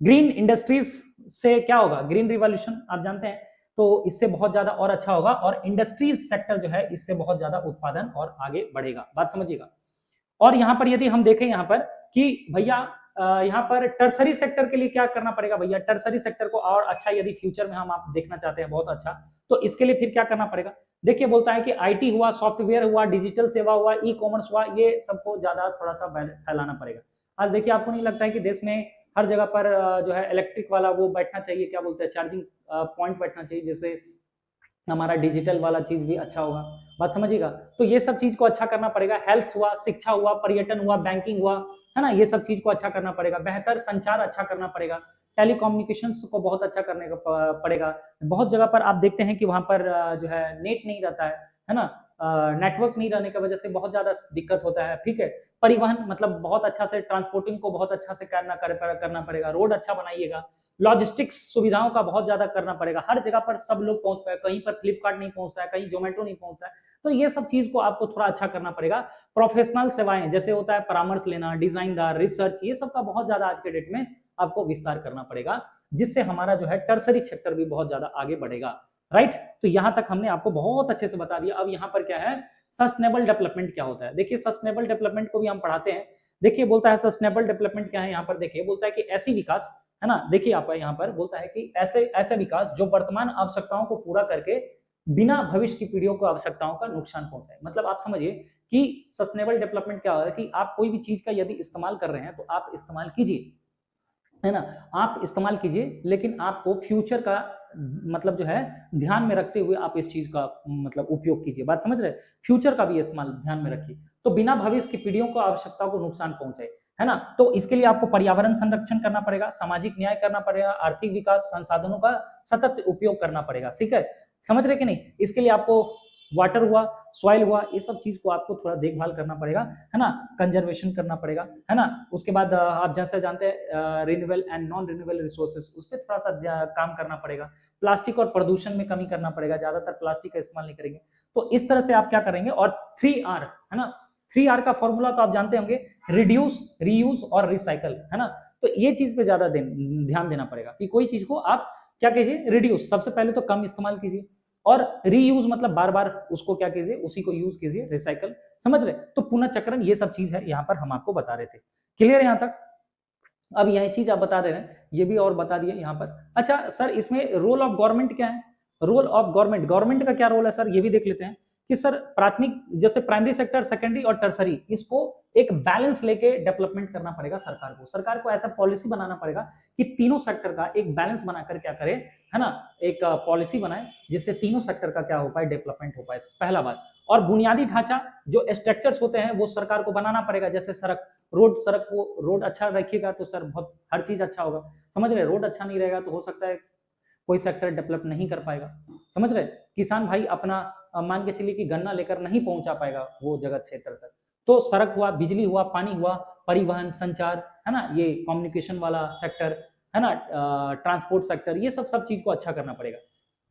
ग्रीन इंडस्ट्रीज से क्या होगा, ग्रीन रिवॉल्यूशन आप जानते हैं, तो इससे बहुत ज्यादा और अच्छा होगा, और इंडस्ट्रीज सेक्टर जो है इससे बहुत ज्यादा उत्पादन और आगे बढ़ेगा, बात समझिएगा। और यहाँ पर यदि हम देखें यहाँ पर कि भैया यहाँ पर टर्सरी सेक्टर के लिए क्या करना पड़ेगा, भैया टर्सरी सेक्टर को और अच्छा यदि फ्यूचर में हम आप देखना चाहते हैं बहुत अच्छा, तो इसके लिए फिर क्या करना पड़ेगा। देखिए बोलता है कि आईटी हुआ, सॉफ्टवेयर हुआ, डिजिटल सेवा हुआ, ई कॉमर्स हुआ, ये सबको ज्यादा थोड़ा सा फैलाना पड़ेगा। आज देखिए, आपको नहीं लगता है कि देश में हर जगह पर जो है इलेक्ट्रिक वाला वो बैठना चाहिए, क्या बोलते हैं, चार्जिंग पॉइंट बैठना चाहिए, जैसे हमारा डिजिटल वाला चीज भी अच्छा होगा, बात समझिएगा। तो ये सब चीज को अच्छा करना पड़ेगा, हेल्थ हुआ, शिक्षा हुआ, पर्यटन हुआ, बैंकिंग हुआ, है ना, ये सब चीज को अच्छा करना पड़ेगा। बेहतर संचार अच्छा करना पड़ेगा, टेलीकम्युनिकेशंस को बहुत अच्छा करने का पड़ेगा। बहुत जगह पर आप देखते हैं कि वहां पर जो है नेट नहीं रहता है ना, नेटवर्क नहीं रहने की वजह से बहुत ज्यादा दिक्कत होता है, ठीक है। परिवहन मतलब बहुत अच्छा से ट्रांसपोर्टिंग को बहुत अच्छा से करना पड़ेगा, रोड अच्छा बनाइएगा, लॉजिस्टिक्स सुविधाओं का बहुत ज्यादा करना पड़ेगा, हर जगह पर सब लोग पहुंच पाए, कहीं पर फ्लिपकार्ट नहीं पहुंचता है, कहीं जोमेटो नहीं पहुंचता है, तो ये सब चीज को आपको थोड़ा अच्छा करना पड़ेगा। प्रोफेशनल सेवाएं जैसे होता है परामर्श लेना, डिजाइनदार, रिसर्च, ये सब का बहुत ज्यादा आज के डेट में आपको विस्तार करना पड़ेगा, जिससे हमारा जो है टर्सरी सेक्टर भी बहुत ज्यादा आगे बढ़ेगा, राइट। तो यहां तक हमने आपको बहुत अच्छे से बता दिया। अब यहाँ पर क्या है, सस्टेनेबल डेवलपमेंट क्या होता है, देखिए सस्टेनेबल डेवलपमेंट को भी हम पढ़ाते हैं। देखिए बोलता है सस्टेनेबल डेवलपमेंट क्या है, यहाँ पर देखिए बोलता है कि ऐसी विकास, है ना, देखिए आप यहाँ पर बोलता है कि ऐसे ऐसे विकास जो वर्तमान आवश्यकताओं को पूरा करके बिना भविष्य की पीढ़ियों को आवश्यकताओं का नुकसान पहुंचाए। मतलब आप समझिए कि सस्टेनेबल डेवलपमेंट क्या होता है कि आप कोई भी चीज का यदि इस्तेमाल कर रहे हैं तो आप इस्तेमाल कीजिए, है ना, आप इस्तेमाल कीजिए, लेकिन आपको फ्यूचर का मतलब जो है ध्यान में रखते हुए आप इस चीज का मतलब उपयोग कीजिए, बात समझ रहे हैं, फ्यूचर का भी इस्तेमाल ध्यान में रखिए, तो बिना भविष्य की पीढ़ियों को आवश्यकताओं को नुकसान पहुंचाए, है ना। तो इसके लिए आपको पर्यावरण संरक्षण करना पड़ेगा, सामाजिक न्याय करना पड़ेगा, आर्थिक विकास, संसाधनों का सतत उपयोग करना पड़ेगा, ठीक है, समझ रहे कि नहीं। इसके लिए आपको वाटर हुआ, सॉइल हुआ, ये सब चीज को आपको थोड़ा देखभाल करना पड़ेगा, है ना, कंजर्वेशन करना पड़ेगा, है ना। उसके बाद आप जैसे जानते हैं renewable and non renewable resources, उस पर थोड़ा सा काम करना पड़ेगा, प्लास्टिक और प्रदूषण में कमी करना पड़ेगा, ज्यादातर प्लास्टिक का इस्तेमाल नहीं करेंगे। तो इस तरह से आप क्या करेंगे, और 3R, है ना, 3R का फॉर्मूला तो आप जानते होंगे, रिड्यूस, रीयूज और रिसाइकल, है ना। तो ये चीज पे ज्यादा ध्यान देना पड़ेगा कि कोई चीज को आप क्या कीजिए, रिड्यूस, सबसे पहले तो कम इस्तेमाल कीजिए, और रीयूज मतलब बार बार उसको क्या कीजिए, उसी को यूज कीजिए, रिसाइकल, समझ रहे। तो पुनः चक्रण, ये सब चीज है यहाँ पर हम आपको बता रहे थे, क्लियर है यहाँ तक। अब यही चीज आप बता दे रहे हैं, ये भी और बता दिए यहाँ पर। अच्छा सर, इसमें रोल ऑफ गवर्नमेंट क्या है, रोल ऑफ गवर्नमेंट, गवर्नमेंट का क्या रोल है सर, ये भी देख लेते हैं कि सर प्राथमिक जैसे प्राइमरी सेक्टर, सेकेंडरी और टर्सरी, इसको एक बैलेंस लेके डेवलपमेंट करना पड़ेगा सरकार को ऐसा पॉलिसी बनाना पड़ेगा कि तीनों सेक्टर का एक बैलेंस बनाकर क्या करे, है ना, एक पॉलिसी बनाए जिससे तीनों सेक्टर का क्या हो पाए, डेवलपमेंट हो पाए, पहला बात। और बुनियादी ढांचा जो स्ट्रक्चर्स होते हैं वो सरकार को बनाना पड़ेगा, जैसे सड़क, सड़क को रोड अच्छा रखिएगा तो सर बहुत हर चीज अच्छा होगा, समझ रहे, रोड अच्छा नहीं रहेगा तो हो सकता है कोई सेक्टर डेवलप नहीं कर पाएगा, समझ रहे। किसान भाई अपना मान के चलिए कि गन्ना लेकर नहीं पहुंचा पाएगा वो जगह क्षेत्र तक, तो सड़क हुआ, बिजली हुआ, पानी हुआ, परिवहन, संचार, है ना, ये कम्युनिकेशन वाला सेक्टर, है ना, ट्रांसपोर्ट सेक्टर, ये सब चीज को अच्छा करना पड़ेगा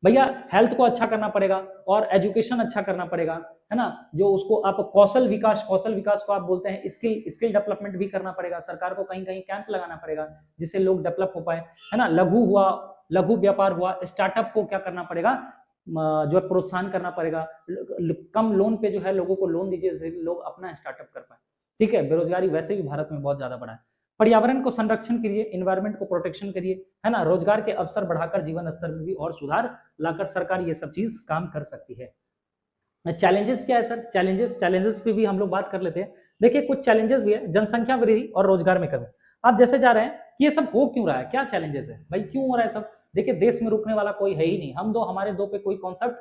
भैया। हेल्थ को अच्छा करना पड़ेगा और एजुकेशन अच्छा करना पड़ेगा, है ना, जो उसको आप कौशल विकास को आप बोलते हैं, स्किल डेवलपमेंट भी करना पड़ेगा, सरकार को कहीं कहीं कैंप लगाना पड़ेगा जिससे लोग डेवलप हो पाए, है ना। लघु हुआ, लघु व्यापार हुआ, स्टार्टअप को क्या करना पड़ेगा, जो है प्रोत्साहन करना पड़ेगा, कम लोन पे जो है लोगों को लोन दीजिए जिससे लोग अपना स्टार्टअप कर पाए, ठीक है। बेरोजगारी वैसे भी भारत में बहुत ज्यादा बढ़ा है, पर्यावरण को संरक्षण करिए, इन्वायरमेंट को प्रोटेक्शन करिए, है ना, रोजगार के अवसर बढ़ाकर जीवन स्तर में भी और सुधार लाकर सरकार ये सब चीज काम कर सकती है। चैलेंजेस क्या है सर, चैलेंजेस पे भी हम लोग बात कर लेते हैं। देखिए कुछ चैलेंजेस भी है, जनसंख्या वृद्धि और रोजगार में कमी। आप जैसे जा रहे हैं कि ये सब हो क्यों रहा है, क्या चैलेंजेस है भाई, क्यों हो रहा है सब। देखिए देश में रुकने वाला कोई है ही नहीं, हम दो हमारे दो पे कोई कॉन्सेप्ट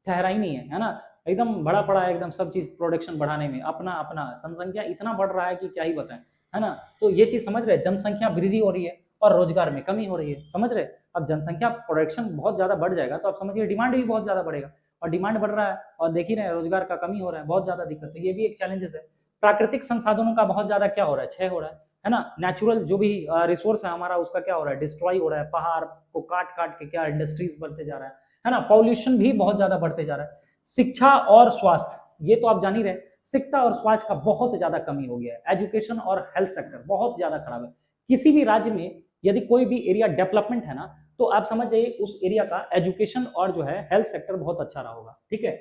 ठहरा ही नहीं है ना, एकदम बड़ा पड़ा है एकदम सब चीज प्रोडक्शन बढ़ाने में, अपना अपना जनसंख्या इतना बढ़ रहा है कि क्या ही बताएं, है ना। तो ये चीज समझ रहे, जनसंख्या वृद्धि हो रही है और रोजगार में कमी हो रही है, समझ रहे। अब जनसंख्या प्रोडक्शन बहुत ज्यादा बढ़ जाएगा तो आप समझिए डिमांड भी बहुत ज्यादा बढ़ेगा, और डिमांड बढ़ रहा है और देख ही रहे रोजगार का कमी हो रहा है, बहुत ज्यादा दिक्कत है, ये भी एक चैलेंजेस है। प्राकृतिक संसाधनों का बहुत ज्यादा क्या हो रहा है, क्षय हो रहा है ना, नेचुरल जो भी रिसोर्स है हमारा उसका क्या हो रहा है, डिस्ट्रॉय हो रहा है, पहाड़ को काट काट के क्या इंडस्ट्रीज बढ़ते जा रहा है ना, पॉल्यूशन भी बहुत ज्यादा बढ़ते जा रहा है। शिक्षा और स्वास्थ्य, ये तो आप जान ही रहे, शिक्षा और स्वास्थ्य का बहुत ज्यादा कमी हो गया है, एजुकेशन और हेल्थ सेक्टर बहुत ज्यादा खराब है। किसी भी राज्य में यदि कोई भी एरिया डेवलपमेंट है ना, तो आप समझ जाइए उस एरिया का एजुकेशन और जो है हेल्थ सेक्टर बहुत अच्छा रहा होगा, ठीक है।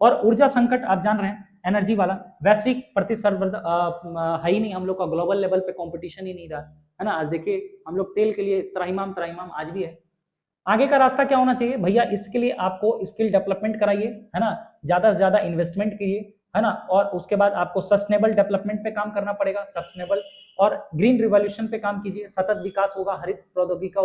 और ऊर्जा संकट आप जान रहे हैं, एनर्जी वाला वैश्विक प्रतिस्पर्धा है ही नहीं, हम लोग का ग्लोबल लेवल पे कंपटीशन ही नहीं रहा, है ना। आज देखिए हम लोग तेल के लिए त्राहिमाम त्राहिमाम आज भी है। आगे का रास्ता क्या होना चाहिए भैया, इसके लिए आपको स्किल डेवलपमेंट कराइए, है ना, ज्यादा से ज्यादा इन्वेस्टमेंट कीजिए, है ना, और उसके बाद आपको सस्टेनेबल डेवलपमेंट पे काम करना पड़ेगा, सस्टेनेबल और ग्रीन रिवॉल्यूशन पे काम कीजिए, सतत विकास होगा, हरित प्रौद्योगिकी का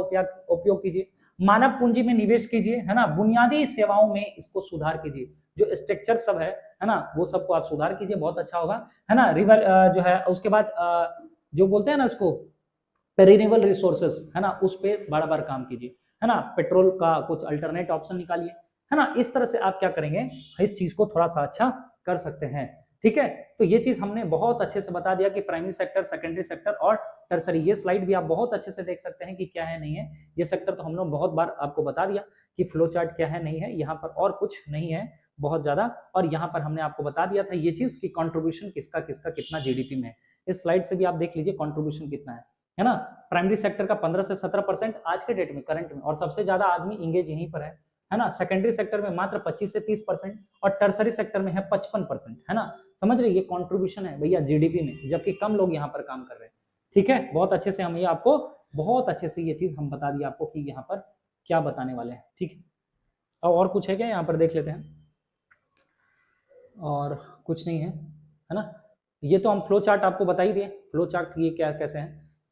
उपयोग कीजिए, मानव पूंजी में निवेश कीजिए, है ना, बुनियादी सेवाओं में इसको सुधार कीजिए, जो स्ट्रक्चर सब है ना, वो सबको आप सुधार कीजिए, बहुत अच्छा होगा, है ना। जो है उसके बाद जो बोलते हैं ना इसको रिन्यूएबल रिसोर्सेज, है ना, उस पर बड़ा बार काम कीजिए, है ना, पेट्रोल का कुछ अल्टरनेट ऑप्शन निकालिए, है ना। इस तरह से आप क्या करेंगे, इस चीज को थोड़ा सा अच्छा कर सकते हैं, ठीक है। तो ये चीज हमने बहुत अच्छे से बता दिया कि प्राइमरी सेक्टर, सेकेंडरी सेक्टर और टर्सरी। ये स्लाइड भी आप बहुत अच्छे से देख सकते हैं कि क्या है नहीं है, ये सेक्टर तो हम लोग बहुत बार आपको बता दिया कि फ्लो चार्ट क्या है नहीं है, यहाँ पर और कुछ नहीं है बहुत ज्यादा। और यहाँ पर हमने आपको बता दिया था ये चीज कि कंट्रीब्यूशन किसका किसका कितना जीडीपी में है। इस स्लाइड से भी आप देख लीजिए कंट्रीब्यूशन कितना है ना। प्राइमरी सेक्टर का 15 से 17% आज के डेट में, करंट में, और सबसे ज्यादा आदमी इंगेज यहीं पर है ना। सेकेंडरी सेक्टर में मात्र 25 से 30% और टर्सरी सेक्टर में है 55%, है ना। समझ रहे, ये कंट्रीब्यूशन है भैया जीडीपी में, जबकि कम लोग यहाँ पर काम कर रहे हैं, ठीक है। बहुत अच्छे से हम ये आपको बहुत अच्छे से ये चीज हम बता दिया आपको कि यहाँ पर क्या बताने वाले हैं, ठीक है। और कुछ है क्या, यहाँ पर देख लेते हैं। और कुछ नहीं है ना। ये तो हम फ्लो चार्ट आपको बता ही दिए। फ्लो चार्ट ये क्या कैसे है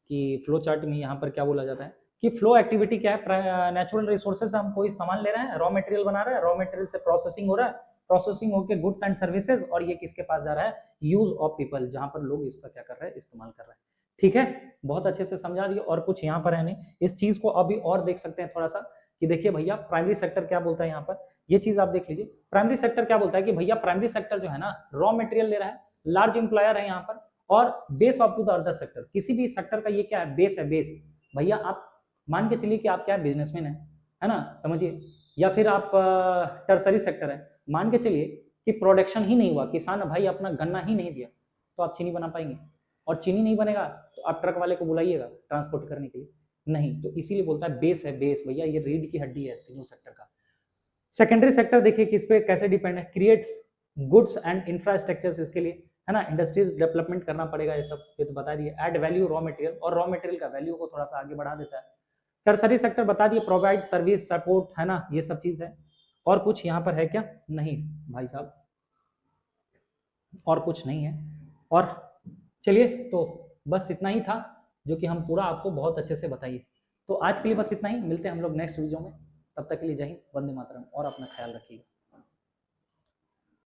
कि फ्लो चार्ट में यहाँ पर क्या बोला जाता है कि फ्लो एक्टिविटी क्या है, नेचुरल रिसोर्सेज से हम कोई सामान ले रहे हैं, रॉ मटेरियल बना रहे हैं, रॉ मटेरियल से प्रोसेसिंग हो रहा है, प्रोसेसिंग होकर गुड्स एंड सर्विसेज, और ये किसके पास जा रहा है, यूज ऑफ पीपल, जहां पर लोग इसका क्या कर रहे हैं, इस्तेमाल कर रहे हैं, ठीक है। बहुत अच्छे से समझा दिया। और कुछ यहाँ पर है नहीं, इस चीज को अभी और देख सकते हैं थोड़ा सा कि देखिए भैया प्राइमरी सेक्टर क्या बोलता है यहाँ पर, ये चीज आप देख लीजिए। प्राइमरी सेक्टर क्या बोलता है कि भैया प्राइमरी सेक्टर जो है ना, रॉ मटेरियल ले रहा है, लार्ज इंप्लॉयर है यहाँ पर, और base of to the other sector, किसी भी सेक्टर का ये क्या है, बेस है, बेस। भैया आप मान के चलिए कि आप क्या है, बिजनेसमैन है ना, समझिए, या फिर आप टर्सरी सेक्टर है, मान के चलिए कि प्रोडक्शन ही नहीं हुआ, किसान भाई अपना गन्ना ही नहीं दिया, तो आप चीनी बना पाएंगे, और चीनी नहीं बनेगा तो आप ट्रक वाले को बुलाइएगा ट्रांसपोर्ट करने के लिए, नहीं। तो इसीलिए बोलता है बेस है, बेस भैया, ये रीढ़ की हड्डी है तीनों सेक्टर का। सेकेंडरी सेक्टर देखिए किस पे कैसे डिपेंड है, क्रिएट्स गुड्स एंड इंफ्रास्ट्रक्चर, इसके लिए, है ना, इंडस्ट्रीज डेवलपमेंट करना पड़ेगा, ये सब ये तो बता दिए। ऐड वैल्यू रॉ मटेरियल, और रॉ मटेरियल का वैल्यू को थोड़ा सा आगे बढ़ा देता है। टर्सरी सेक्टर बता दिए, प्रोवाइड सर्विस सपोर्ट, है ना, ये सब चीज है। और कुछ यहाँ पर है क्या, नहीं भाई साहब, और कुछ नहीं है। और चलिए, तो बस इतना ही था जो कि हम पूरा आपको बहुत अच्छे से बताइए। तो आज के लिए बस इतना ही, मिलते हैं हम लोग नेक्स्ट वीडियो में, तब तक के लिए जय हिंद, वंदे मातरम, और अपना ख्याल रखिएगा।